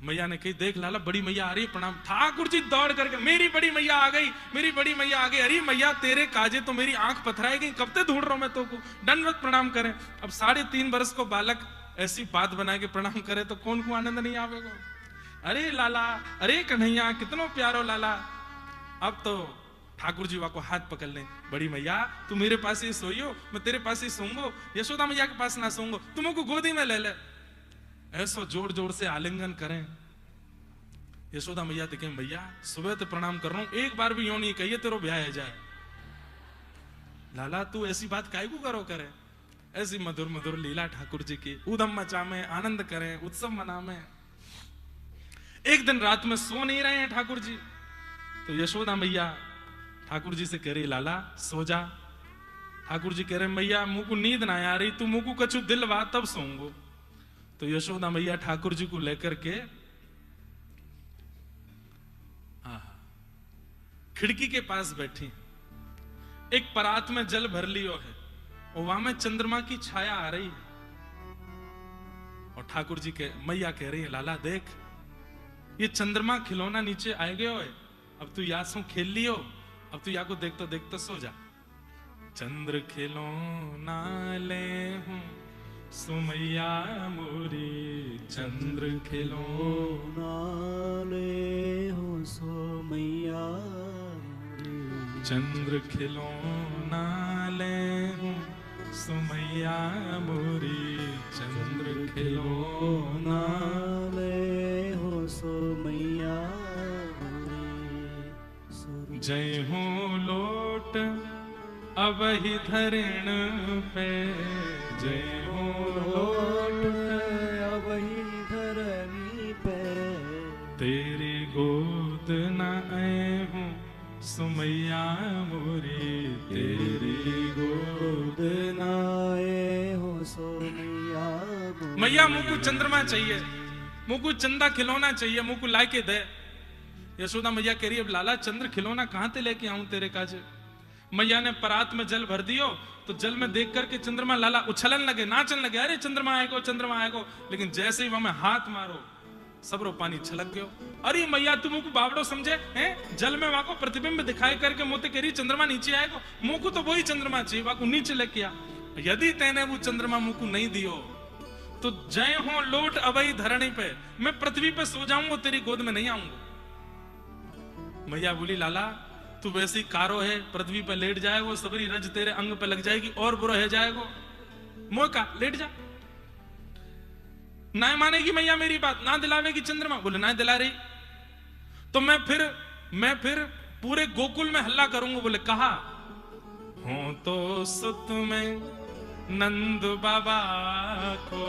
मैया ने कही देख लाला बड़ी मैया आ रही है, प्रणाम। ठाकुर जी दौड़ करके मेरी बड़ी मैया आ गई, मेरी बड़ी मैया आ गई। अरे मैया तेरे काजे तो मेरी आंख पथराई गई, कब से ढूंढ रहा हूं मैं तो को, दंडवत प्रणाम करें। अब 3.5 वर्ष को बालक ऐसी बात बना के प्रणाम करे तो कौन को आनंद नहीं आवेगा। अरे लाला, अरे कन्हैया कितनो प्यारो लाला। अब तो ठाकुर जी को हाथ पकड़ ले, बड़ी मैया तू मेरे पास ही सोइयो, मैं तेरे पास ही सोऊंगो, यशोदा मैया के पास ना सोऊंगो, तुमको गोदी में ले ले। ऐसो जोर जोर से आलिंगन करें। यशोदा मैया देखें भैया सुबह तो प्रणाम कर रहा हूं, एक बार भी यूं नहीं कहिए तेरो ब्याह है जाए। लाला तू ऐसी बात काहे को करो करे। ऐसी मधुर मधुर लीला ठाकुर जी की, उधम मचा में आनंद करें, उत्सव मना में। एक दिन रात में सो नहीं रहे हैं ठाकुर जी, तो यशोदा मैया ठाकुर जी से कह रही लाला सो जा। ठाकुर जी कह रहे मैया मुंह को नींद ना आ रही, तू मुंह को कछु दिलवा तब सोऊंगो। तो यशोदा मैया ठाकुर जी को लेकर के खिड़की के पास बैठी, एक परात में जल भर लियो है और वहां में चंद्रमा की छाया आ रही है। और ठाकुर जी के मैया कह रही है लाला देख ये चंद्रमा खिलौना नीचे आए गयो है, अब तू या सो खेल लियो, अब तू या को देखते सो जा। चंद्र खिलौना ले हूं सुमैया मोरी, चंद्र खिलौना ले हो सुमैया, चंद्र खिलौना ले हूं सुमैया मोरी, चंद्र खिलौना ले हो सुमैया। जय हो लोट अब ही धरण पे, जय हो लोट अब ही धरनी पे, तेरी गोद न आए हूँ सुमैया मोरी, तेरी गोद न आए हो सुमैया। मैया मुंह को चंद्रमा चाहिए, मुंह को चंदा खिलौना चाहिए, मुंह को लाके दे। यशोदा मैया कह रही अब लाला चंद्र खिलौना कहां से लेके आऊं तेरे काजे। मैया ने परात में जल भर दियो, तो जल में देख करके चंद्रमा लाला उछलन लगे, नाचन लगे, अरे चंद्रमा आएगो चंद्रमा आएगो। लेकिन जैसे ही वहां में हाथ मारो सबरो पानी छलक गयो। अरे मैया तुम को बावड़ो समझे हैं, जल में वहां को प्रतिबिंब दिखाई करके मोते कह रही चंद्रमा नीचे आएगो, मुंह को तो वही चंद्रमा चाहिए, वहां को नीचे लेके आ। यदि तेने वो चंद्रमा मुंह को नहीं दियो तो जय हो लोट अबई धरणी पे, मैं पृथ्वी पे सो जाऊंगा, तेरी गोद में नहीं आऊंगा। मैया बोली लाला तू वैसी कारो है, पृथ्वी पे लेट जाएगो, सबरी रज तेरे अंग पे लग जाएगी और बुरा है जाएगो, मोह का लेट जा। ना मानेगी मैया मेरी बात, ना दिलावेगी चंद्रमा। बोले ना दिला रही तो मैं फिर पूरे गोकुल में हल्ला करूंगा। बोले कहा हो तो सुत में नंद बाबा को,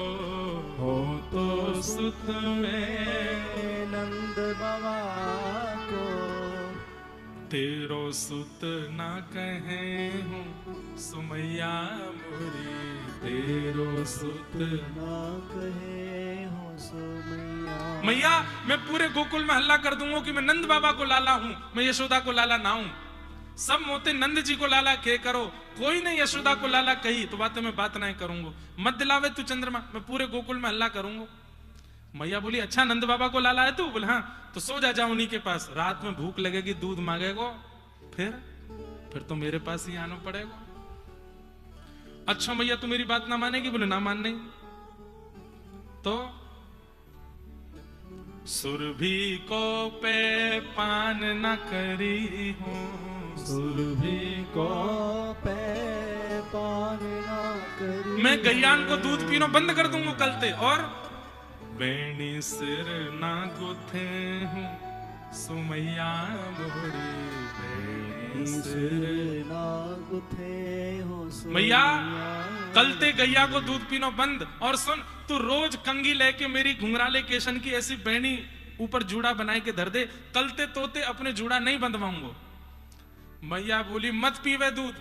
हो तो सुत में नंद बाबा को, तेरो सुत ना कहे हूँ सुमैया मोरी, तेरो सुत ना कहे हो सुमैया। मैया मैं पूरे गोकुल में हल्ला कर दूंगा कि मैं नंद बाबा को लाला हूं, मैं यशोदा को लाला ना हूं। सब मोते नंद जी को लाला के करो, कोई नहीं यशोदा को लाला कही तो बातें मैं बात नहीं करूंगा। मत दिलावे तू चंद्रमा, मैं पूरे गोकुल में हल्ला करूंगा। मैया बोली अच्छा नंद बाबा को लाला है तू? बोले हाँ। तो सो जा उन्हीं के पास, रात में भूख लगेगी दूध मांगेगो, फिर फिर तो मेरे पास ही आना पड़ेगा। अच्छा मैया तू मेरी बात ना मानेगी? बोले ना मान नहीं। तो सुरभि को पे पान न करी हो, सुरभि को पे पान ना करी, मैं गैयान को दूध पीना बंद कर दूंगा कलते। और बेणी सिर ना गुथे हूँ सुमैया मोरी, बेणी सिर ना गुथे हो मैया सुमैया। कलते गैया को दूध पीना बंद। और सुन तू रोज कंगी लेके मेरी घुंघराले केशन की ऐसी बेणी ऊपर जूड़ा बनाए के धर दे, कलते तोते अपने जूड़ा नहीं बंधवाऊंगा। मैया बोली मत पीवे दूध,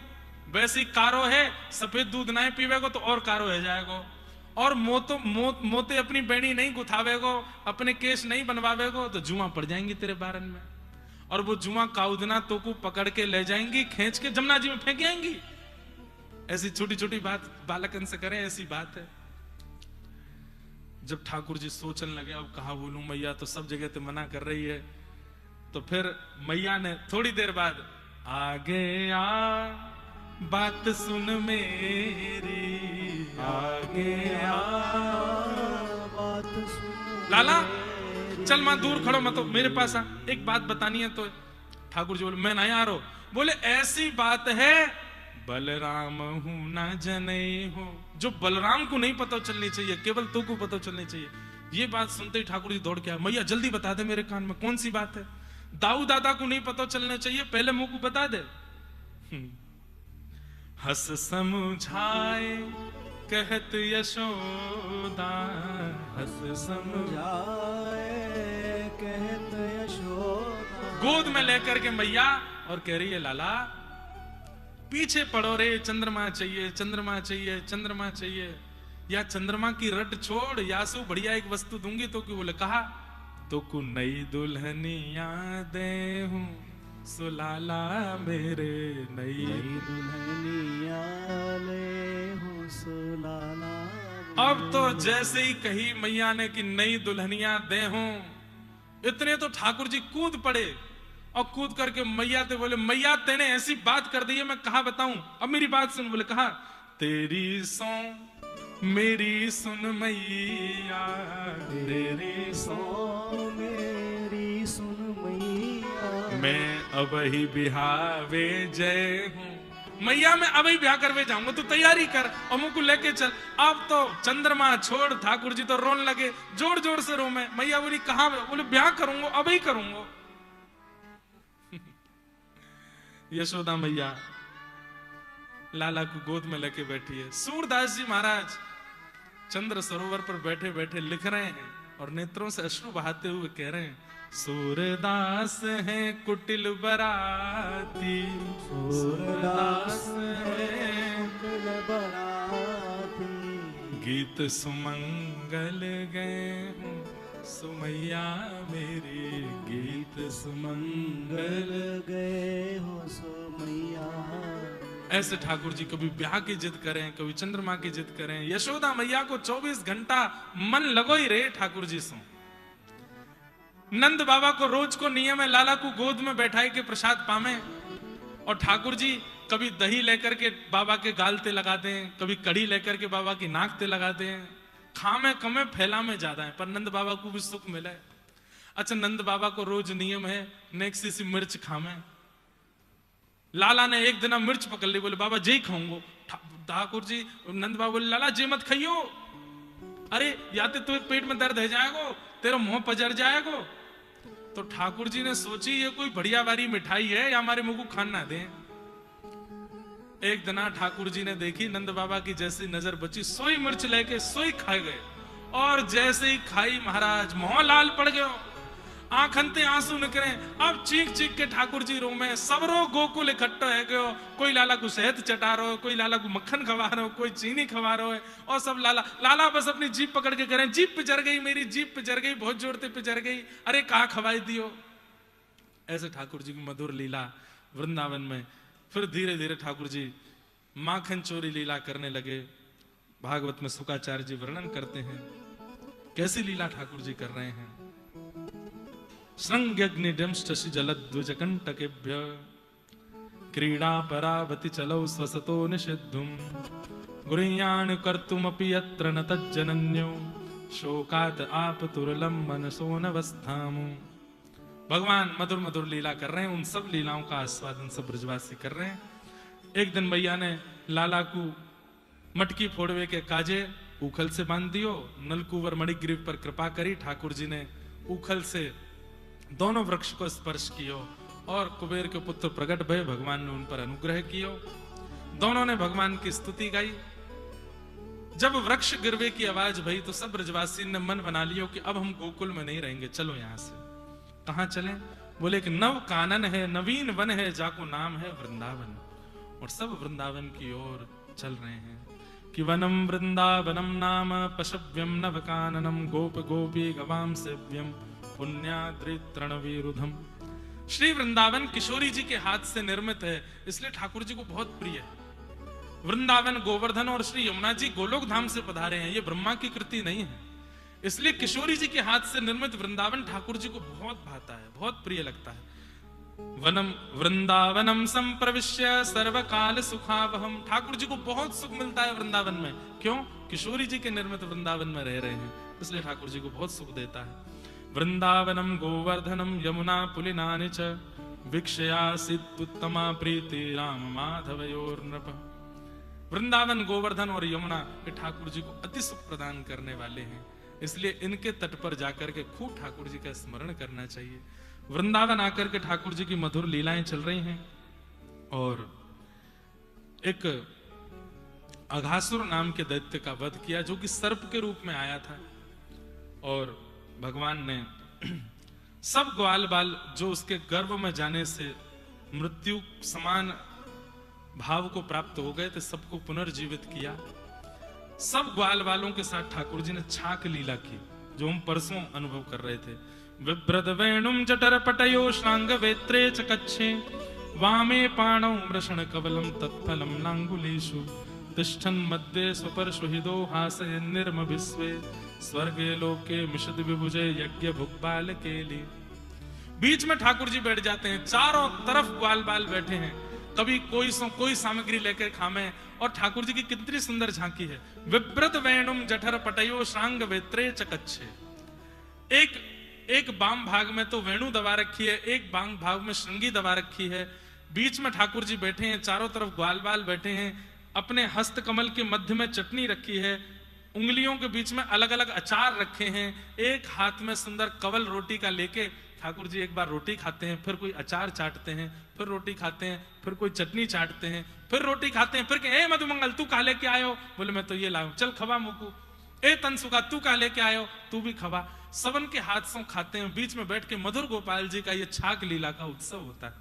वैसी कारो है, सफेद दूध नहीं पीवेगो तो और कारो हो जाएगो। और मोते अपनी बेणी नहीं गुथावेगो, अपने केश नहीं बनवावेगो तो जुआ पड़ जाएंगी तेरे बारन में। और वो जुआ काउदना तो को पकड़ के ले जाएंगी, खींच के जमुना जी में फेंक आएंगी। ऐसी छोटी छोटी बात बालकन से करें, ऐसी बात है। जब ठाकुर जी सोचने लगे अब कहा बोलूं, मैया तो सब जगह ते मना कर रही है। तो फिर मैया ने थोड़ी देर बाद आगे आ बात सुन मेरी, आगे आ बात सुन लाला चल मां दूर खड़ो मत, मेरे पास आ, एक बात बतानी है। तो ठाकुर जी बोले मैं नहीं आ रहा हूं। बोले ऐसी बात है बलराम हूं ना जनई हो, जो बलराम को नहीं पता चलनी चाहिए, केवल तू को पता चलनी चाहिए। ये बात सुनते ही ठाकुर जी दौड़ के आए, मैया जल्दी बता दे मेरे कान में कौन सी बात है। दाऊ दादा को नहीं पता चलना चाहिए, पहले मुंह को बता दे। हंस समझाए कहत यशोदा, हंस समझाए कहत यशोदा। गोद में लेकर के मैया और कह रही है लाला पीछे पड़ो रे, चंद्रमा चाहिए चंद्रमा चाहिए चंद्रमा चाहिए। या चंद्रमा की रट छोड़, यासु बढ़िया एक वस्तु दूंगी तो क्यों? बोले कहा तो को नई दुल्हनिया दे हूं सुलाला मेरे, नई दुल्हनिया ले हो सुलाला। अब तो जैसे ही कही मैया ने कि नई दुल्हनिया दे हूं, इतने तो ठाकुर जी कूद पड़े। और कूद करके मैया ते बोले मैया तेने ऐसी बात कर दी है मैं कहा बताऊं, अब मेरी बात सुन। बोले कहा तेरी सो मेरी सुन मैया, तेरी सो मेरी सुन मैया। मैं अब ही बिहावे जय हूं। मैया मैं अब ही ब्याह करवे जाऊंगा, तू तैयारी कर और मुझको लेके चल। अब तो चंद्रमा छोड़, ठाकुर जी तो रोने लगे, जोर जोर से रो मैं। मैया बोली कहां? बोले ब्याह करूंगा, अब ही करूंगा। यशोदा मैया लाला को गोद में लेके बैठी है। सूरदास जी महाराज चंद्र सरोवर पर बैठे बैठे लिख रहे हैं और नेत्रों से अश्रु बहाते हुए कह रहे हैं सूरदास है कुटिल बराती, सूरदास है कुटिल बराती। गीत सुमंगल गए हूं सुमैया मेरी, गीत सुमंगल गए हो सुमैया। ऐसे ठाकुर जी कभी ब्याह की जिद करें, कभी चंद्रमा की जिद करें। यशोदा मैया को 24 घंटा मन लगो ही रहे ठाकुर जी से। नंद बाबा को रोज को नियम है लाला को गोद में बैठाए के प्रसाद पावे। और ठाकुर जी कभी दही लेकर के बाबा के गाल ते लगा दें, कभी कड़ी लेकर के बाबा की नाक ते लगा दें। खामे कमे फैला में ज्यादा है, पर नंद बाबा को भी सुख मिला है। अच्छा नंद बाबा को रोज नियम है नेक्सी सी मिर्च खामे। लाला ने एक दिन मिर्च पकड़ ली, बोले बाबा जी खाऊंगो। ठाकुर जी नंद बाबा बोले लाला जी मत खाइयो, अरे या तो तुम्हें पेट में दर्द है जाएगो, तेरा मुंह पजर जाएगो। तो ठाकुर जी ने सोची ये कोई बढ़िया वाली मिठाई है या हमारे मुंह को खाना दे। एक दिन ठाकुर जी ने देखी नंद बाबा की जैसी नजर बची, सोई मिर्च लेके सोई खा गए। और जैसे ही खाई महाराज मुंह लाल पड़ गयो, आंखनते आंसू निकले। अब चीख चीख के ठाकुर जी रो में सबरो गोकुल इकट्ठो है गयो। कोई लाला को शहद चटा रहो, कोई लाला को मक्खन खवा रहो, कोई चीनी खवा रहो है। और सब लाला बस अपनी जीप पकड़ के कह रहे हैं जीप पिचर गई, मेरी जीप पिचर गई, बहुत जोर से पिचर गई, अरे कहा खवाई दियो। ऐसे ठाकुर जी की मधुर लीला वृंदावन में। फिर धीरे धीरे ठाकुर जी माखन चोरी लीला करने लगे। भागवत में शुकाचार्य जी वर्णन करते हैं कैसी लीला ठाकुर जी कर रहे हैं। श्रृंग्यग्निडंष्टसि जलद्विजकंटकेभ्य क्रीडा परावति चलौ स्वसतो निषिद्धुम गुह्यान कर्तुमपि यत्र न तज्जनन्यो शोकात आपतुरलम मनसो नवस्थामु। भगवान मधुर मधुर लीला कर रहे हैं, उन सब लीलाओं का आस्वादन सब ब्रजवासी कर रहे हैं। एक दिन भैया ने लाला को मटकी फोड़वे के काजे उखल से बांध दियो। नलकुवर मणिग्रीव पर कृपा करी, ठाकुर जी ने उखल से दोनों वृक्ष को स्पर्श कियो और कुबेर के पुत्र प्रकट भय, भगवान ने उन पर अनुग्रह कियो। दोनों ने भगवान की स्तुति गाई। जब वृक्ष गिरवे की आवाज भई तो सब ब्रजवासी ने मन बना लियो कि अब हम गोकुल में नहीं रहेंगे, चलो यहां से। कहां चलें? बोले कि नव कानन है, नवीन वन है, जाको नाम है वृंदावन। और सब वृंदावन की ओर चल रहे हैं कि वनम वृंदावनम नाम पशव्यम नव काननम गोप गोपी गवाम सेव्यम पुण्याद्रितृणवीरुधम। श्री वृंदावन किशोरी जी के हाथ से निर्मित है, इसलिए ठाकुर जी को बहुत प्रिय है। वृंदावन गोवर्धन और श्री यमुना जी गोलोक धाम से पधारे हैं, ये ब्रह्मा की कृति नहीं है, इसलिए किशोरी जी के हाथ से निर्मित वृंदावन ठाकुर जी को बहुत भाता है, बहुत प्रिय लगता है। वनम वृंदावनम संप्रविश्य सर्वकाल सुखावहम। ठाकुर जी को बहुत सुख मिलता है वृंदावन में। क्यों? किशोरी जी के निर्मित वृंदावन में रह रहे हैं, इसलिए ठाकुर जी को बहुत सुख देता है। वृंदावनम गोवर्धनम यमुना पुलिनानि च वीक्षयासित्तमा प्रीति राम माधवयोर नृप। वृंदावन गोवर्धन और यमुना ये ठाकुर जी को अति सुख प्रदान करने वाले हैं, इसलिए इनके तट पर जाकर के खूब ठाकुर जी का स्मरण करना चाहिए। वृंदावन आकर के ठाकुर जी की मधुर लीलाएं चल रही हैं और एक अघासुर नाम के दैत्य का वध किया जो कि सर्प के रूप में आया था। और भगवान ने सब ग्वाल बाल जो उसके गर्भ में जाने से मृत्यु समान भाव को प्राप्त हो गए थे, सबको पुनर्जीवित किया। सब ग्वाल बालों के साथ ठाकुर जी ने छाक लीला की जो हम परसों अनुभव कर रहे थे। विभ्रद वेणुम जटर पटयो श्रांग वेत्रे च कच्छे वामे पाणौ मृषण कवलम तत्फलम लांगुलेषु तिष्ठन् मध्ये स्वपर्शु हिदो हासयन् निर्मभिस्वे स्वर्गे लोके मिषद विभुजे यज्ञ भुक्बाल केली। बीच में ठाकुर जी बैठ जाते हैं, चारों तरफ ग्वाल बाल बैठे हैं, कभी कोई सामग्री लेकर खामे। और ठाकुर जी की कितनी सुंदर झांकी है। विभ्रद वेणुम जठर पटयो श्रांग वेत्रे च कच्छे। एक बाम भाग में तो वेणु दबा रखी है, एक बाम भाग में श्रृंगी दबा रखी है। बीच में ठाकुर जी बैठे हैं, चारों तरफ ग्वाल बाल बैठे हैं। अपने हस्त कमल के मध्य में चटनी रखी है, उंगलियों के बीच में अलग अलग अचार रखे हैं। एक हाथ में सुंदर कवल रोटी का लेके ठाकुर जी एक बार रोटी खाते हैं, फिर कोई अचार चाटते हैं, फिर रोटी खाते हैं, फिर कोई चटनी चाटते हैं, फिर रोटी खाते हैं, फिर ए मधुमंगल तू कहा लेके आयो? बोले मैं तो ये लाऊं, चल खवा मुकू। ए तनसुका तू कहा लेके आयो? तू भी खवा। सबन के हाथ से खाते हैं, बीच में बैठ के मधुर गोपाल जी का ये छाक लीला का उत्सव होता है।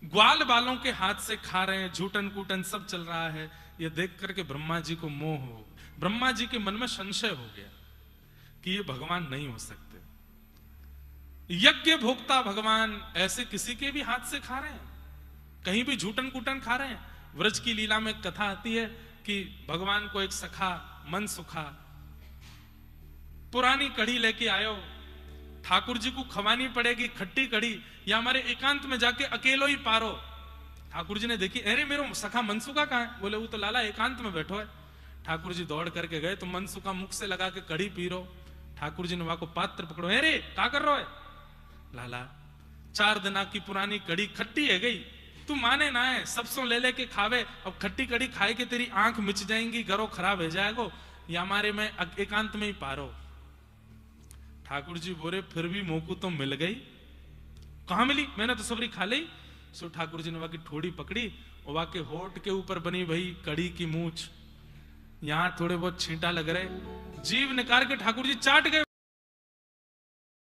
ग्वाल बालों के हाथ से खा रहे हैं, झूठन कूटन सब चल रहा है। ये देख करके ब्रह्मा जी को मोह हो, ब्रह्मा जी के मन में संशय हो गया कि ये भगवान नहीं हो सकते। यज्ञ भोक्ता भगवान ऐसे किसी के भी हाथ से खा रहे हैं, कहीं भी झूठन कूटन खा रहे हैं। व्रज की लीला में कथा आती है कि भगवान को एक सखा मन सुखा पुरानी कढ़ी लेके आयो, ठाकुर जी को खवानी पड़ेगी खट्टी कढ़ी, या हमारे एकांत में जाके अकेलो ही पारो। ठाकुर जी ने देखी, अरे मेरे सखा मनसुखा कहाँ है? बोले वो तो लाला एकांत में बैठो है। ठाकुर जी दौड़ करके गए तो मनसुखा मुख से लगा के कढ़ी पी रो। ठाकुर जी ने वहां को पात्र पकड़ो, अरे क्या कर रहे हो? लाला 4 दिना की पुरानी कढ़ी खट्टी है गई, तू माने ना है, सबसों ले लेके खावे। अब खट्टी कढ़ी खाए के तेरी आंख मिच जाएंगी, गरो खराब हो जाएगा, या हमारे में एकांत में ही पारो। ठाकुर जी बोले फिर भी मोकू तो मिल गई। कहां मिली? मैंने तो सबरी खा ली। सो ठाकुर जी ने वहां की ठोड़ी पकड़ी और वहां के होठ के ऊपर बनी वही कड़ी की मूछ, यहां थोड़े बहुत छींटा लग रहे, जीभ निकाल के ठाकुर जी चाट गए।